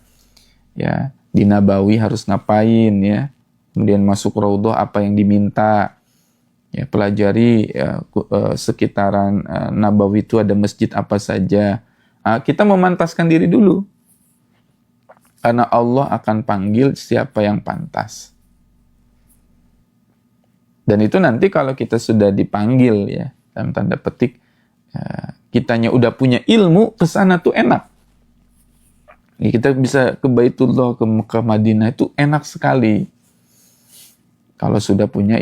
ya, di Nabawi harus ngapain, ya, kemudian masuk Raudhah apa yang diminta, ya, pelajari sekitaran Nabawi itu ada masjid apa saja. Kita memantaskan diri dulu, karena Allah akan panggil siapa yang pantas. Dan itu nanti kalau kita sudah dipanggil, ya, dalam tanda petik, kitanya udah punya ilmu, ke sana tuh enak. Ya, kita bisa ke Baitullah, ke Mekah, Madinah itu enak sekali. Kalau sudah punya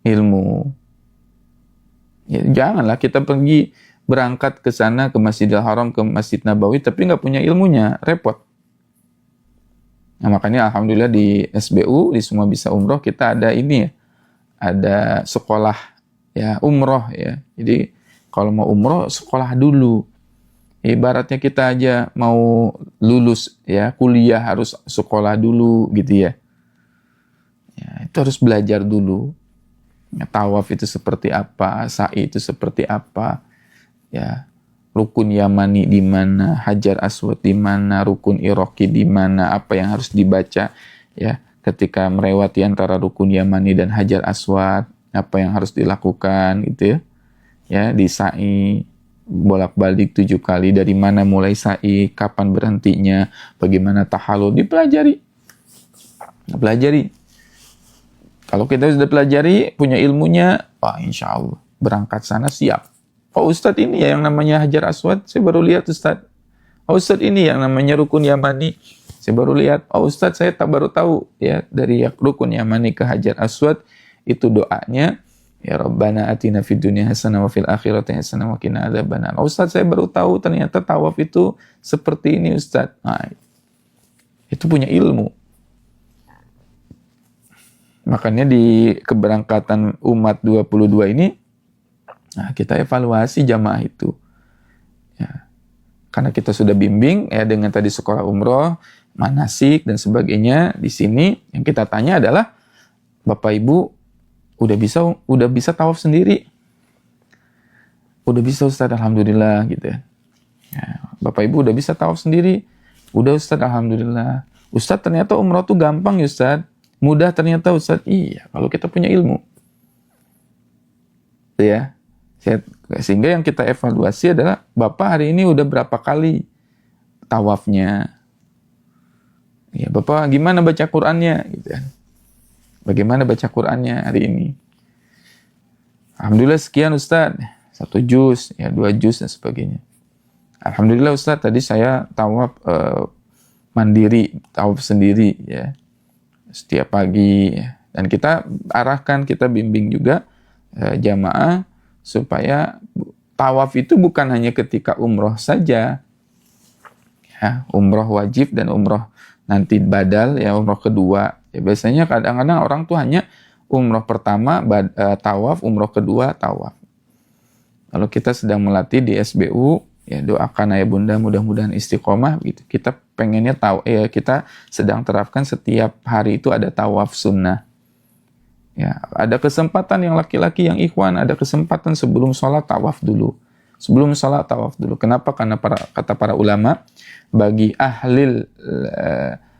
ilmu. Ya, janganlah kita pergi berangkat ke sana, ke Masjidil Haram, ke Masjid Nabawi, tapi nggak punya ilmunya, repot. Nah, makanya alhamdulillah di SBU, di Semua Bisa Umroh, kita ada ini ya, ada sekolah ya umroh ya. Jadi kalau mau umroh, sekolah dulu. Ibaratnya kita aja mau lulus ya, kuliah harus sekolah dulu gitu ya. Ya, itu harus belajar dulu. Ya, tawaf itu seperti apa, sa'i itu seperti apa. Ya, rukun Yamani di mana, Hajar Aswad di mana, rukun Iraqi di mana, apa yang harus dibaca ya ketika melewati antara rukun Yamani dan Hajar Aswad, apa yang harus dilakukan gitu ya. Ya, di sa'i bolak-balik 7 kali, dari mana mulai sa'i, kapan berhentinya, bagaimana tahallul, dipelajari. Kalau kita sudah pelajari, punya ilmunya, wah insya Allah berangkat sana siap. Oh Ustadz, ini ya yang namanya Hajar Aswad, saya baru lihat Ustadz. Oh Ustadz, ini yang namanya rukun Yamani, saya baru lihat. Oh Ustadz, saya baru tahu ya, dari rukun Yamani ke Hajar Aswad itu doanya, ya Rabbana atina fid dunya hasanah wa fil akhirati hasanah wa qina adzabannar. Oh Ustaz, saya baru tahu ternyata tawaf itu seperti ini Ustaz. Nah, itu punya ilmu. Makanya di keberangkatan umat 22 ini, nah, kita evaluasi jamaah itu. Ya. Karena kita sudah bimbing ya dengan tadi sekolah umroh, manasik dan sebagainya. Di sini yang kita tanya adalah, Bapak Ibu udah bisa tawaf sendiri? Udah bisa Ustaz, alhamdulillah gitu ya. Bapak Ibu udah bisa tawaf sendiri? Udah Ustaz, alhamdulillah. Ustaz, ternyata umroh tuh gampang ya Ustaz. Mudah ternyata Ustaz. Iya, kalau kita punya ilmu. Ya. Sehingga yang kita evaluasi adalah, Bapak hari ini udah berapa kali tawafnya? Ya, Bapak gimana baca Qur'annya gitu ya. Bagaimana baca Qur'annya hari ini? Alhamdulillah sekian Ustaz. 1 juz, ya 2 juz dan sebagainya. Alhamdulillah Ustaz, tadi saya tawaf mandiri, tawaf sendiri ya. Setiap pagi ya. Dan kita arahkan, kita bimbing juga jamaah supaya tawaf itu bukan hanya ketika umroh saja. Ya, umroh wajib dan umroh nanti badal ya, umroh kedua. Ya, biasanya kadang-kadang orang tuh hanya umroh pertama tawaf, umroh kedua tawaf. Kalau kita sedang melatih di SBU, Ya, doakan ayah bunda mudah-mudahan istiqomah gitu. Kita pengennya tahu, kita sedang terapkan setiap hari itu ada tawaf sunnah. Ya, ada kesempatan yang laki-laki yang ikhwan, ada kesempatan sebelum sholat tawaf dulu. Sebelum sholat tawaf dulu. Kenapa? Karena kata para ulama, bagi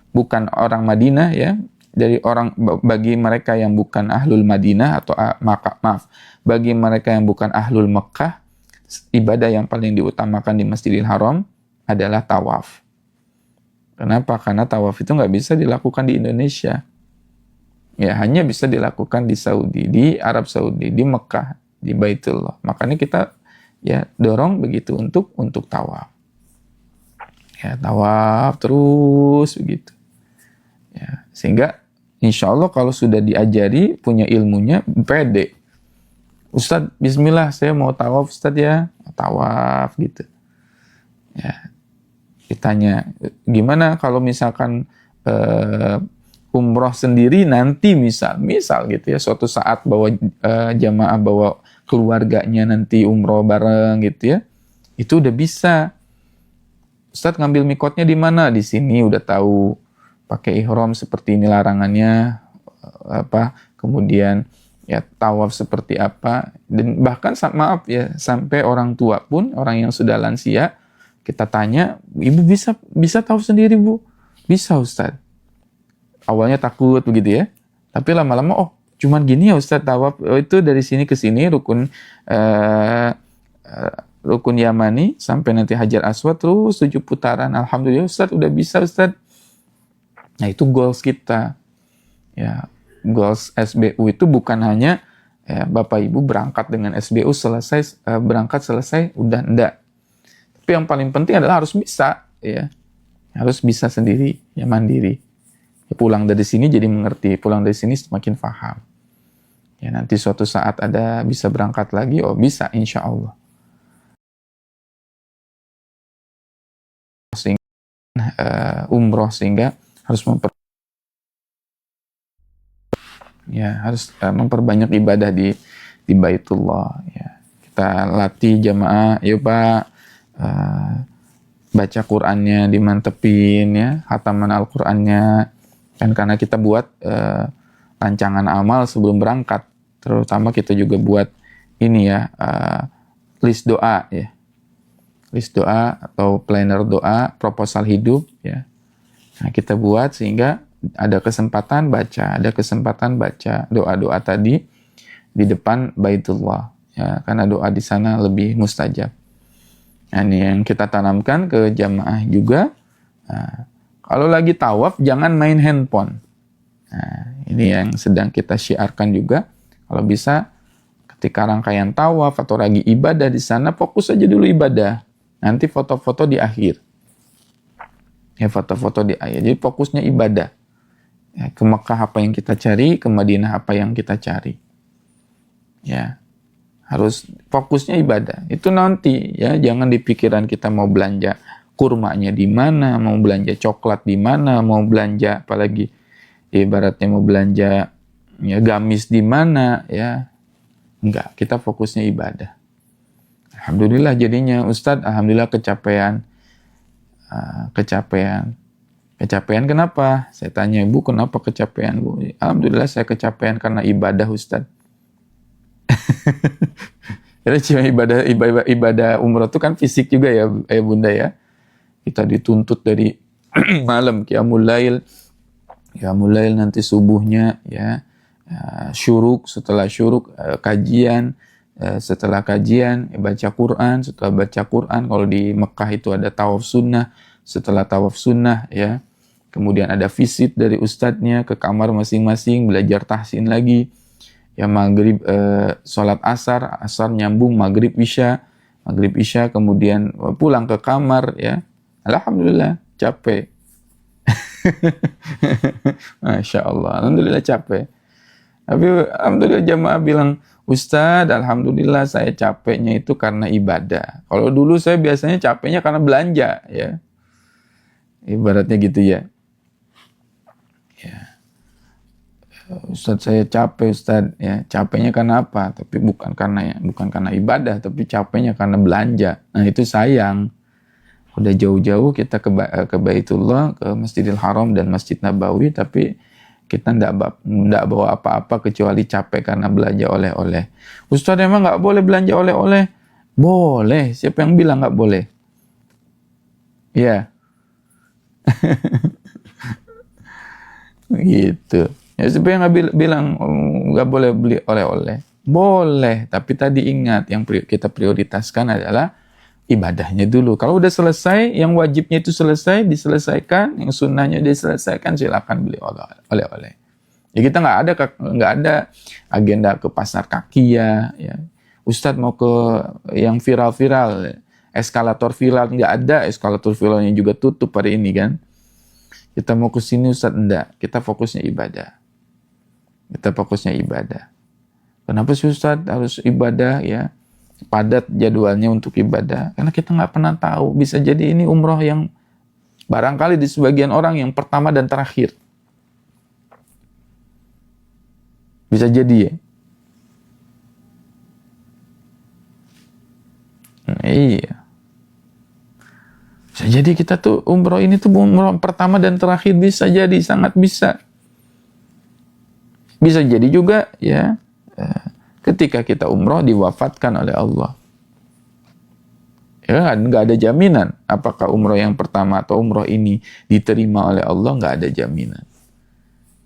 bukan orang Madinah ya, bagi mereka yang bukan ahlul Madinah atau bagi mereka yang bukan ahlul Mekah, ibadah yang paling diutamakan di Masjidil Haram adalah tawaf. Kenapa? Karena tawaf itu nggak bisa dilakukan di Indonesia. Ya, hanya bisa dilakukan di Saudi, di Arab Saudi, di Mekah, di Baitullah. Makanya kita ya dorong begitu untuk tawaf. Ya, tawaf terus begitu. Ya, sehingga insya Allah kalau sudah diajari, punya ilmunya, pede. Ustadz, bismillah, saya mau tawaf Ustadz ya. Tawaf gitu. Ya, ditanya, gimana kalau misalkan umroh sendiri nanti misal gitu ya, suatu saat bawa jamaah, bawa keluarganya nanti umroh bareng gitu ya, itu udah bisa. Ustadz ngambil mikotnya di mana? Di sini udah tahu, pakai ihram seperti ini larangannya, kemudian ya tawaf seperti apa, dan bahkan maaf ya, sampai orang tua pun, orang yang sudah lansia, kita tanya, ibu bisa tawaf sendiri bu? Bisa Ustadz. Awalnya takut begitu ya, tapi lama-lama cuman gini ya Ustadz tawaf, itu dari sini ke sini rukun Yamani sampai nanti Hajar Aswad terus 7 putaran. Alhamdulillah Ustadz udah bisa Ustadz. Nah itu goals kita ya. Goals SBU itu bukan hanya Bapak Ibu berangkat dengan SBU berangkat selesai udah enggak. Tapi yang paling penting adalah harus bisa ya. Harus bisa sendiri, ya mandiri. Ya, pulang dari sini jadi mengerti, pulang dari sini semakin paham. Ya nanti suatu saat bisa berangkat lagi, bisa insya Allah. Sehingga umroh sehingga harus memperbanyak ibadah di Baitullah ya. Kita latih jamaah, yuk Pak, baca Qur'annya dimantepin ya, khataman Al-Qur'annya. Dan karena kita buat rancangan amal sebelum berangkat, terutama kita juga buat ini ya, list doa ya. List doa atau planner doa, proposal hidup ya. Nah, kita buat sehingga ada kesempatan baca doa-doa tadi di depan Baitullah ya, karena doa di sana lebih mustajab. Nah, ini yang kita tanamkan ke jamaah juga. Nah, kalau lagi tawaf jangan main handphone. Nah, ini yang sedang kita syiarkan juga. Kalau bisa ketika rangkaian tawaf atau lagi ibadah di sana, fokus aja dulu ibadah. Nanti foto-foto di akhir. Ya, foto-foto di akhir. Jadi fokusnya ibadah. Ya, ke Mekah apa yang kita cari, ke Madinah apa yang kita cari. Ya, harus fokusnya ibadah. Itu nanti ya, jangan di pikiran kita mau belanja kurmanya di mana, mau belanja coklat di mana, mau belanja apalagi ibaratnya mau belanja ya gamis di mana ya. Enggak, kita fokusnya ibadah. Alhamdulillah jadinya Ustadz, alhamdulillah kecapean. Kecapean kenapa? Saya tanya, Bu, kenapa kecapean, Bu? Alhamdulillah saya kecapean karena ibadah, Ustadz. Jadi cuma ibadah umroh itu kan fisik juga ya, Bunda ya. Kita dituntut dari malam qiyamul lail nanti subuhnya ya, syuruk, setelah syuruk kajian, setelah kajian baca Quran, setelah baca Quran kalau di Mekah itu ada tawaf sunnah, setelah tawaf sunnah ya, kemudian ada visit dari ustadznya ke kamar masing-masing belajar tahsin lagi ya, maghrib sholat asar nyambung maghrib isya, kemudian pulang ke kamar ya. Alhamdulillah capek. Masya Allah, alhamdulillah capek. Tapi alhamdulillah jamaah bilang, Ustadz, alhamdulillah saya capeknya itu karena ibadah. Kalau dulu saya biasanya capeknya karena belanja ya. Ibaratnya gitu ya. Ya. Ustadz saya capek Ustadz, ya capeknya karena apa? Tapi bukan karena ibadah, tapi capeknya karena belanja. Nah itu sayang. Udah jauh-jauh kita ke Baitullah, ke Masjidil Haram dan Masjid Nabawi, tapi kita ndak bawa apa-apa kecuali capek karena belanja oleh-oleh. Ustadz emang nggak boleh belanja oleh-oleh? Boleh. Siapa yang bilang nggak boleh? Ya, gitu. Ya, siapa yang nggak bilang nggak boleh beli oleh-oleh? Boleh, tapi tadi ingat yang kita prioritaskan adalah ibadahnya dulu. Kalau udah selesai, yang wajibnya itu selesai, diselesaikan, yang sunnahnya diselesaikan, silakan beli oleh-oleh. Ya kita nggak ada agenda ke pasar kaki ya. Ustadz mau ke yang viral-viral, eskalator viral, nggak ada, eskalator viralnya juga tutup hari ini kan. Kita mau ke sini Ustadz, enggak. Kita fokusnya ibadah. Kenapa sih Ustadz harus ibadah ya? Padat jadwalnya untuk ibadah. Karena kita nggak pernah tahu. Bisa jadi ini umroh yang barangkali di sebagian orang yang pertama dan terakhir. Bisa jadi ya. Iya. Bisa jadi kita tuh umroh ini tuh umroh pertama dan terakhir, bisa jadi, sangat bisa. Bisa jadi juga ya, ketika kita umroh diwafatkan oleh Allah. Ya nggak ada jaminan apakah umroh yang pertama atau umroh ini diterima oleh Allah, nggak ada jaminan.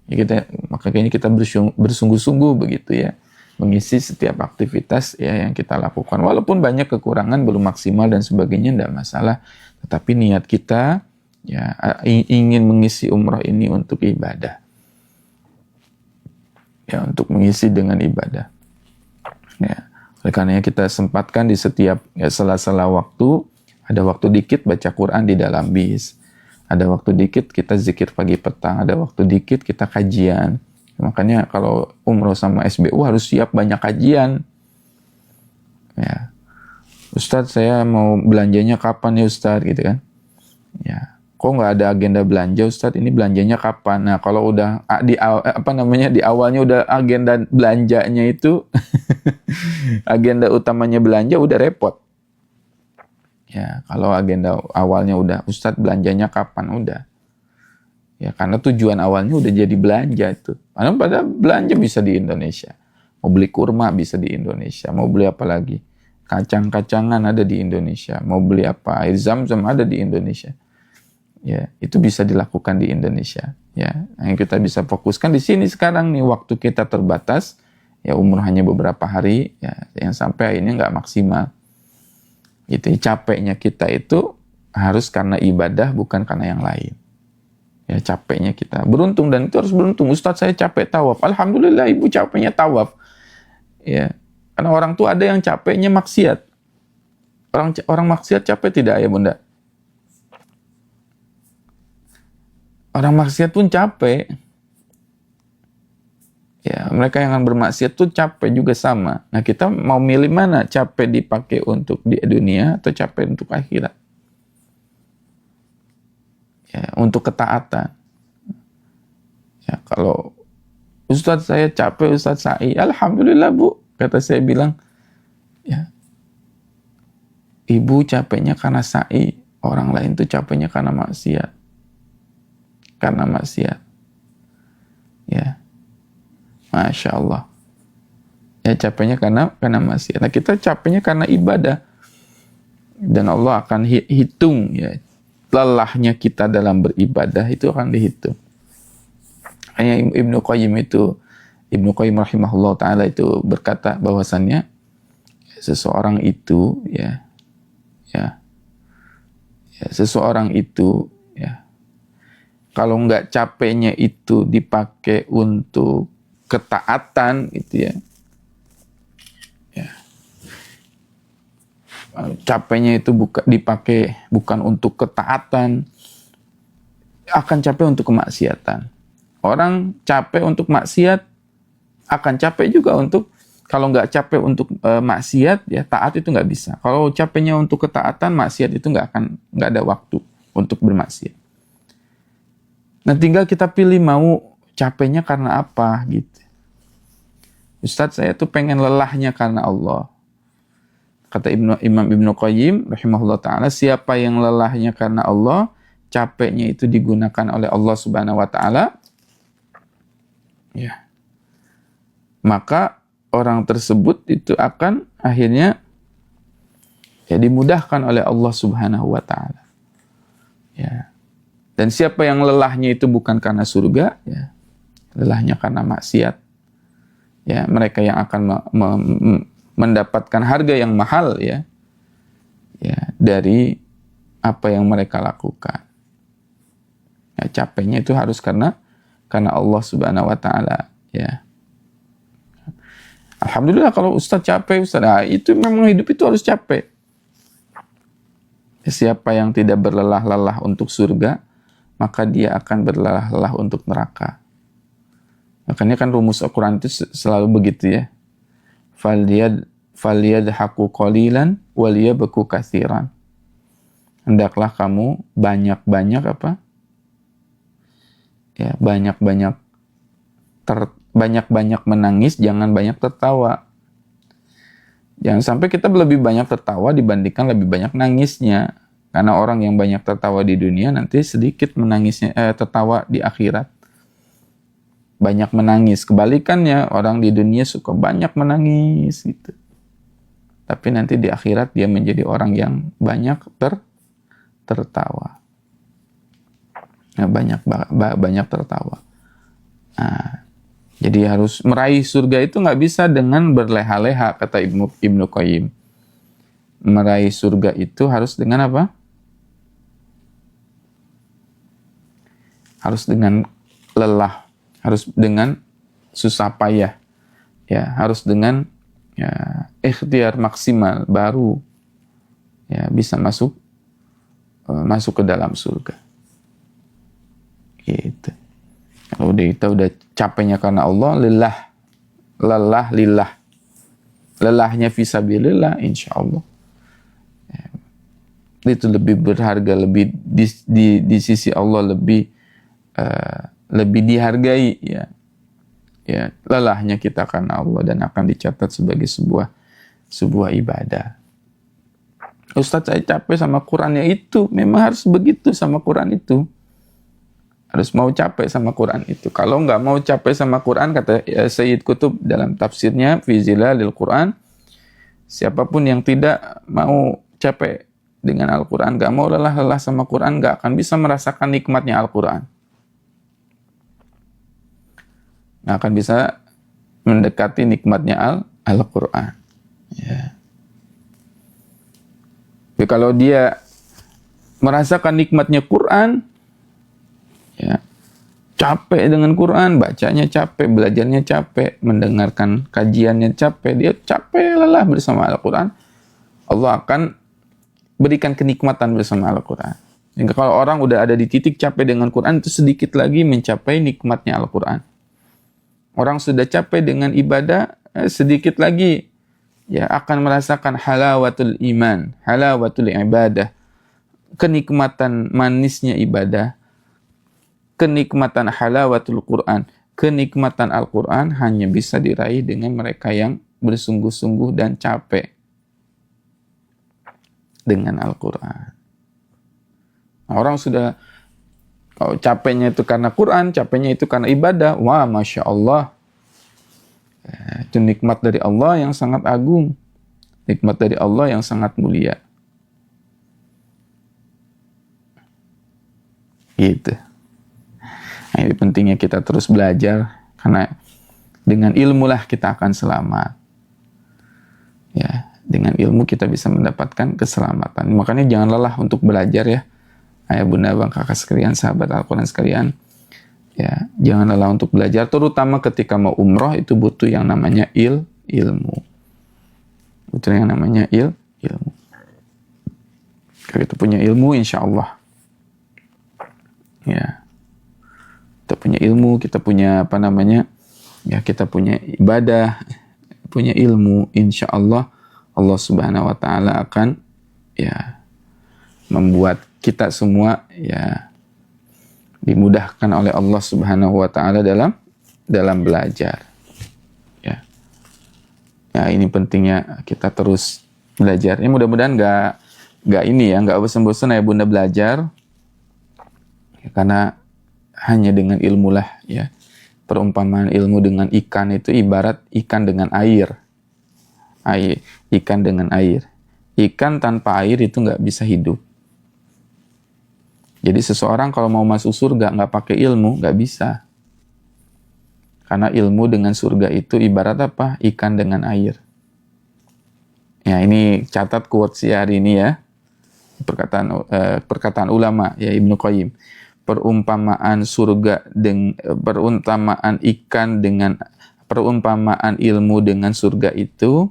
Ya makanya kita bersungguh-sungguh begitu ya, mengisi setiap aktivitas ya yang kita lakukan. Walaupun banyak kekurangan, belum maksimal dan sebagainya, tidak masalah. Tetapi niat kita ya ingin mengisi umroh ini untuk ibadah. Ya, untuk mengisi dengan ibadah. Ya, oleh karenanya kita sempatkan di setiap sela-sela waktu, ada waktu dikit baca Quran di dalam bis. Ada waktu dikit kita zikir pagi petang, ada waktu dikit kita kajian. Makanya kalau umroh sama SBU harus siap banyak kajian. Ya. Ustadz saya mau belanjanya kapan ya Ustadz gitu kan. Ya. Kok nggak ada agenda belanja Ustadz, ini belanjanya kapan? Nah kalau udah di awalnya udah agenda belanjanya itu agenda utamanya belanja, udah repot. Ya, kalau agenda awalnya udah Ustadz belanjanya kapan, udah. Ya, karena tujuan awalnya udah jadi belanja itu. Karena pada belanja bisa di Indonesia. Mau beli kurma bisa di Indonesia. Mau beli apa lagi? Kacang-kacangan ada di Indonesia. Mau beli apa? Air zam-zam ada di Indonesia. Ya, itu bisa dilakukan di Indonesia. Ya, yang kita bisa fokuskan di sini sekarang nih, waktu kita terbatas. Ya, umur hanya beberapa hari. Ya, yang sampai akhirnya nggak maksimal. Itu capeknya kita itu harus karena ibadah, bukan karena yang lain. Ya capeknya kita beruntung, dan itu harus beruntung. Ustadz saya capek tawaf, alhamdulillah ibu capeknya tawaf. Ya, karena orang tuh ada yang capeknya maksiat. Orang maksiat capek tidak ya bunda? Orang maksiat pun capek. Ya, mereka yang akan bermaksiat tuh capek juga sama. Nah, kita mau milih mana? Capek dipakai untuk di dunia atau capek untuk akhirat? Ya, untuk ketaatan. Ya, kalau Ustadz saya capek, Ustadz Sa'i, alhamdulillah Bu, kata saya bilang, ya, ibu capeknya karena Sa'i, orang lain tuh capeknya karena maksiat. Karena maksiat. Ya. Masya Allah. Ya capeknya karena maksiat. Nah kita capeknya karena ibadah. Dan Allah akan hitung ya. Lelahnya kita dalam beribadah itu akan dihitung. Hanya Ibnu Qayyim rahimahullah ta'ala itu berkata bahwasannya seseorang itu seseorang itu kalau nggak capeknya itu dipakai untuk ketaatan gitu ya. Capeknya itu dipakai bukan untuk ketaatan, akan capek untuk kemaksiatan. Orang capek untuk maksiat akan capek juga untuk, kalau nggak capek untuk maksiat ya taat itu nggak bisa. Kalau capeknya untuk ketaatan, maksiat itu nggak ada waktu untuk bermaksiat. Nah tinggal kita pilih mau capeknya karena apa gitu. Ustadz, saya tuh pengen lelahnya karena Allah. Kata Imam Ibnu Qayyim rahimahullah ta'ala, siapa yang lelahnya karena Allah, capeknya itu digunakan oleh Allah subhanahu wa ta'ala, ya, maka orang tersebut itu akan akhirnya ya dimudahkan oleh Allah subhanahu wa ta'ala. Ya. Dan siapa yang lelahnya itu bukan karena surga, ya, lelahnya karena maksiat, ya, mereka yang akan mendapatkan harga yang mahal, ya, dari apa yang mereka lakukan. Ya, capeknya itu harus karena Allah subhanahu wa ta'ala, ya. Alhamdulillah kalau Ustadz capek, Ustadz, itu memang hidup itu harus capek. Ya, siapa yang tidak berlelah-lelah untuk surga, maka dia akan berlelah-lelah untuk neraka. Makanya kan rumus Al-Quran itu selalu begitu, ya. Falyadhaku qalilan waliyabku katsiran. Hendaklah kamu banyak-banyak apa? Ya, banyak-banyak menangis, jangan banyak tertawa. Jangan sampai kita lebih banyak tertawa dibandingkan lebih banyak nangisnya. Karena orang yang banyak tertawa di dunia nanti sedikit menangisnya, tertawa di akhirat. Banyak menangis. Kebalikannya, orang di dunia suka banyak menangis gitu. Tapi nanti di akhirat dia menjadi orang yang banyak tertawa. Nah, banyak tertawa. Nah, jadi harus meraih surga itu nggak bisa dengan berleha-leha, kata Ibnu Qayyim. Meraih surga itu harus dengan apa? Harus dengan lelah, harus dengan susah payah, ya, harus dengan ya ikhtiar maksimal baru ya bisa masuk ke dalam surga. Gitu. Kalau kita udah capeknya karena Allah, lelah lillah. Lelahnya fisabilillah, insyaallah. Ya, itu lebih berharga, lebih di sisi Allah lebih dihargai, ya. Ya, lelahnya kita karena Allah dan akan dicatat sebagai sebuah ibadah. Ustadz, saya capek sama Qurannya itu. Memang harus begitu sama Quran itu. Harus mau capek sama Quran itu. Kalau nggak mau capek sama Quran, kata Sayyid Qutb dalam tafsirnya Fi Zilalil Quran, siapapun yang tidak mau capek dengan Al-Quran, nggak mau lelah-lelah sama Quran, nggak akan bisa merasakan nikmatnya Al-Quran. Nggak akan bisa mendekati nikmatnya Al-Quran. Ya. Tapi kalau dia merasakan nikmatnya Quran, ya, capek dengan Quran, bacanya capek, belajarnya capek, mendengarkan kajiannya capek, dia capek lelah bersama Al-Quran, Allah akan berikan kenikmatan bersama Al-Quran. Sehingga kalau orang udah ada di titik capek dengan Quran, itu sedikit lagi mencapai nikmatnya Al-Quran. Orang sudah capek dengan ibadah, sedikit lagi ya akan merasakan halawatul iman, halawatul ibadah, kenikmatan manisnya ibadah, kenikmatan halawatul Quran, kenikmatan Al-Quran hanya bisa diraih dengan mereka yang bersungguh-sungguh dan capek dengan Al-Quran. Orang sudah capeknya itu karena Quran, capeknya itu karena ibadah, wah, Masya Allah. Itu nikmat dari Allah yang sangat agung, nikmat dari Allah yang sangat mulia. Gitu. Nah, ini pentingnya kita terus belajar, karena dengan ilmu lah kita akan selamat. Ya, dengan ilmu kita bisa mendapatkan keselamatan. Makanya jangan lelah untuk belajar, ya. Ayah, bunda, bang, kakak sekalian, sahabat Al-Quran sekalian. Ya, jangan lelah untuk belajar, terutama ketika mau umroh itu butuh yang namanya ilmu. Butuh yang namanya ilmu. Kalau kita punya ilmu, insya Allah. Ya. Kita punya ilmu, kita punya ya kita punya ibadah, punya ilmu, insya Allah Allah Subhanahu Wa Taala akan ya membuat kita semua ya dimudahkan oleh Allah Subhanahu wa taala dalam belajar. Ya. Ya, ini pentingnya kita terus belajar. Ya, mudah-mudahan nggak bosan-bosan ya Bunda belajar. Ya, karena hanya dengan ilmu lah ya. Perumpamaan ilmu dengan ikan itu ibarat ikan dengan air. Ikan dengan air. Ikan tanpa air itu nggak bisa hidup. Jadi seseorang kalau mau masuk surga nggak pakai ilmu, nggak bisa. Karena ilmu dengan surga itu ibarat apa? Ikan dengan air. Ya, ini catat quotes ya hari ini ya. Perkataan ulama ya Ibnu Qayyim. Perumpamaan ilmu dengan surga itu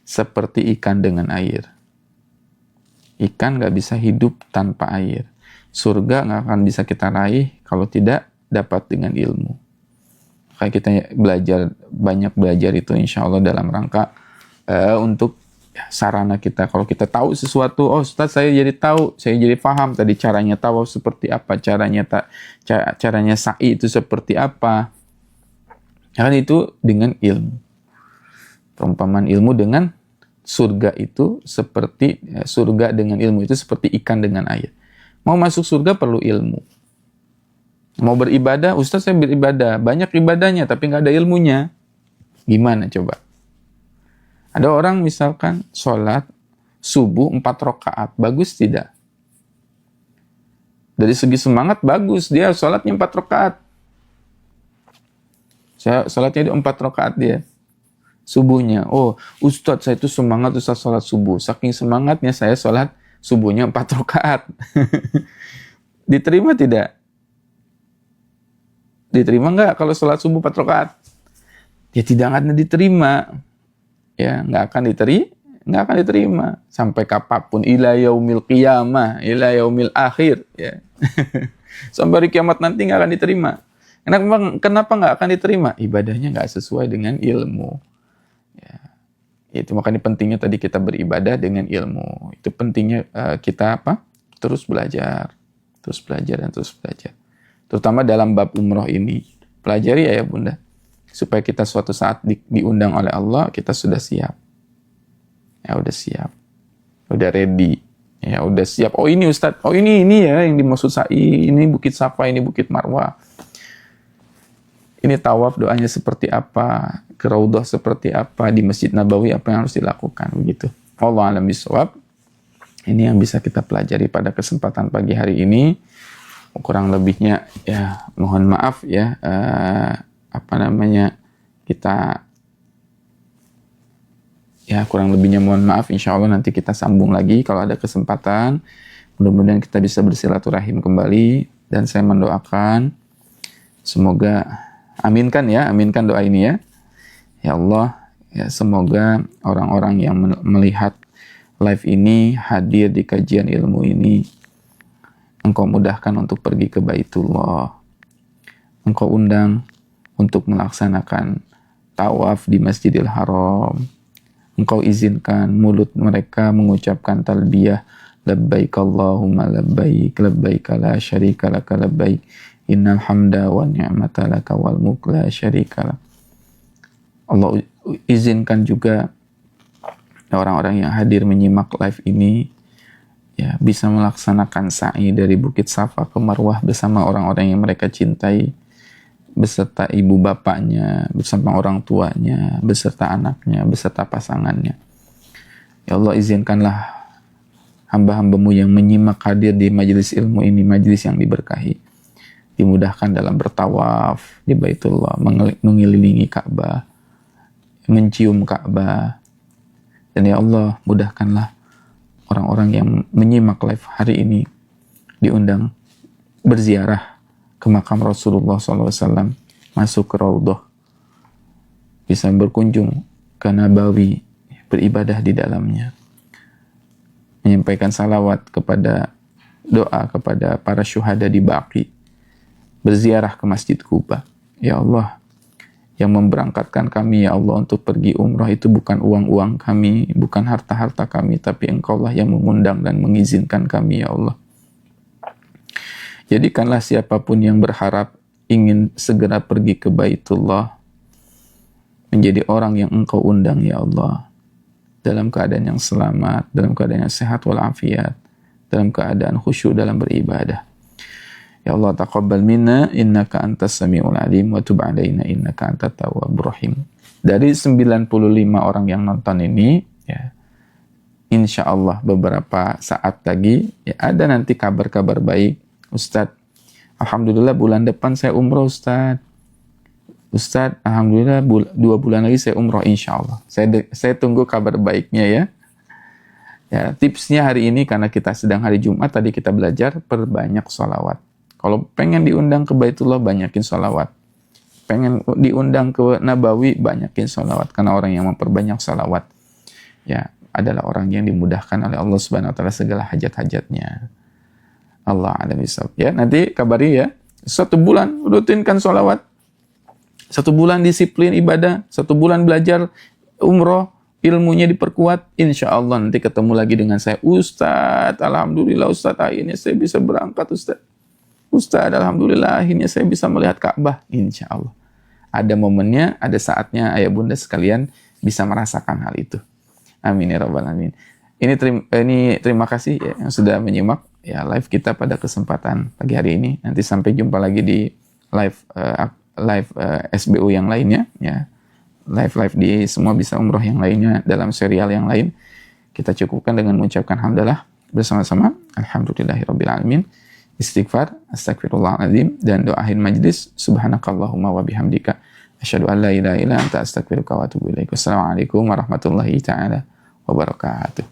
seperti ikan dengan air. Ikan nggak bisa hidup tanpa air. Surga nggak akan bisa kita raih kalau tidak dapat dengan ilmu. Kayak kita banyak belajar itu insya Allah dalam rangka untuk sarana kita. Kalau kita tahu sesuatu, oh Ustaz saya jadi tahu, saya jadi paham tadi caranya tawaf seperti apa, caranya sa'i itu seperti apa. Kan itu dengan ilmu. Perumpamaan ilmu dengan surga itu seperti surga dengan ilmu itu seperti ikan dengan air. Mau masuk surga perlu ilmu. Mau beribadah, Ustaz saya beribadah, banyak ibadahnya tapi nggak ada ilmunya. Gimana coba? Ada orang misalkan sholat subuh 4 rakaat, bagus tidak? Dari segi semangat bagus, dia sholatnya 4 rakaat. Sholatnya 4 rakaat dia. Subuhnya, oh Ustadz saya itu semangat Ustadz sholat subuh. Saking semangatnya saya sholat subuhnya 4 rakaat. Diterima tidak? Diterima nggak kalau sholat subuh 4 rakaat? Ya tidak akan diterima. Ya nggak akan diterima sampai kapanpun, ila yaumil qiyamah, ila yaumil akhir ya. Sampai hari kiamat nanti nggak akan diterima. Kenapa nggak akan diterima? Ibadahnya nggak sesuai dengan ilmu ya. Itu makanya pentingnya tadi kita beribadah dengan ilmu. Itu pentingnya kita terus belajar dan terus belajar, terutama dalam bab umroh ini. Pelajari ya Bunda, supaya kita suatu saat diundang oleh Allah, kita sudah siap. Ya udah siap. Udah ready. Ya udah siap. Oh ini Ustadz, oh ini ya yang dimaksud sa'i, ini Bukit Safa, ini Bukit Marwah. Ini tawaf doanya seperti apa, ke Raudhah seperti apa, di Masjid Nabawi apa yang harus dilakukan begitu. Wallahu a'lam bishawab. Ini yang bisa kita pelajari pada kesempatan pagi hari ini. Kurang lebihnya ya mohon maaf ya. Kita ya kurang lebihnya mohon maaf, insya Allah nanti kita sambung lagi kalau ada kesempatan. Mudah-mudahan kita bisa bersilaturahim kembali, dan saya mendoakan semoga aminkan doa ini ya. Ya Allah, ya semoga orang-orang yang melihat live ini, hadir di kajian ilmu ini, Engkau mudahkan untuk pergi ke Baitullah. Engkau undang untuk melaksanakan tawaf di Masjidil Haram. Engkau izinkan mulut mereka mengucapkan talbiyah, labbaik Allahumma labbaik, labbaik la syarika laka labbaik, innal hamda wa ni'mata laka wal mulk la syarika lak. Allah izinkan juga orang-orang yang hadir menyimak live ini ya bisa melaksanakan sa'i dari Bukit Safa ke Marwah bersama orang-orang yang mereka cintai, beserta ibu bapaknya, bersama orang tuanya, beserta anaknya, beserta pasangannya. Ya Allah, izinkanlah hamba-hambamu yang menyimak hadir di majelis ilmu ini, majelis yang diberkahi, dimudahkan dalam bertawaf di Baitullah, mengelilingi Ka'bah, mencium Ka'bah. Dan ya Allah, mudahkanlah orang-orang yang menyimak live hari ini diundang berziarah ke makam Rasulullah SAW, masuk ke Raudhah, bisa berkunjung ke Nabawi, beribadah di dalamnya, menyampaikan salawat doa kepada para syuhada di Baqi, berziarah ke Masjid Quba. Ya Allah, yang memberangkatkan kami ya Allah untuk pergi umrah itu bukan uang-uang kami, bukan harta-harta kami, tapi Engkau lah yang mengundang dan mengizinkan kami ya Allah. Jadikanlah siapapun yang berharap ingin segera pergi ke Baitullah menjadi orang yang Engkau undang ya Allah, dalam keadaan yang selamat, dalam keadaan yang sehat walafiat, dalam keadaan khusyuk dalam beribadah. Ya Allah, taqabbal minna innaka antas samiul alim wa tub alaina innaka antat tawwabur rahim. Dari 95 orang yang nonton ini, ya, insya Allah beberapa saat lagi ya, ada nanti kabar-kabar baik. Ustadz, alhamdulillah bulan depan saya umroh Ustadz. Ustadz, alhamdulillah 2 bulan lagi saya umroh insya Allah. Saya tunggu kabar baiknya ya. Ya, tipsnya hari ini karena kita sedang hari Jumat, tadi kita belajar perbanyak sholawat. Kalau pengen diundang ke Baitullah, banyakin sholawat. Pengen diundang ke Nabawi, banyakin sholawat. Karena orang yang memperbanyak sholawat ya adalah orang yang dimudahkan oleh Allah Subhanahu wa taala segala hajat-hajatnya. Allah alam bisawab. Ya, nanti kabari ya. 1 bulan rutinkan sholawat. 1 bulan disiplin ibadah. 1 bulan belajar umroh. Ilmunya diperkuat. Insya Allah nanti ketemu lagi dengan saya. Ustadz, alhamdulillah Ustadz, akhirnya saya bisa berangkat Ustadz. Ustadz, alhamdulillah akhirnya saya bisa melihat Ka'bah. Insya Allah. Ada momennya, ada saatnya ayah bunda sekalian bisa merasakan hal itu. Amin ya rabbal alamin. Ini terima kasih ya, yang sudah menyimak ya live kita pada kesempatan pagi hari ini. Nanti sampai jumpa lagi di live SBU yang lainnya ya. Live di semua bisa umroh yang lainnya dalam serial yang lain. Kita cukupkan dengan mengucapkan hamdalah bersama-sama. Alhamdulillahirabbil alamin. Istighfar, astagfirullahaladzim, dan doa akhir majlis. Subhanakallahumma wa bihamdika asyhadu an la ilaha illa anta astaghfiruka wa atubu ilaik. Wassalamualaikum warahmatullahi taala wabarakatuh.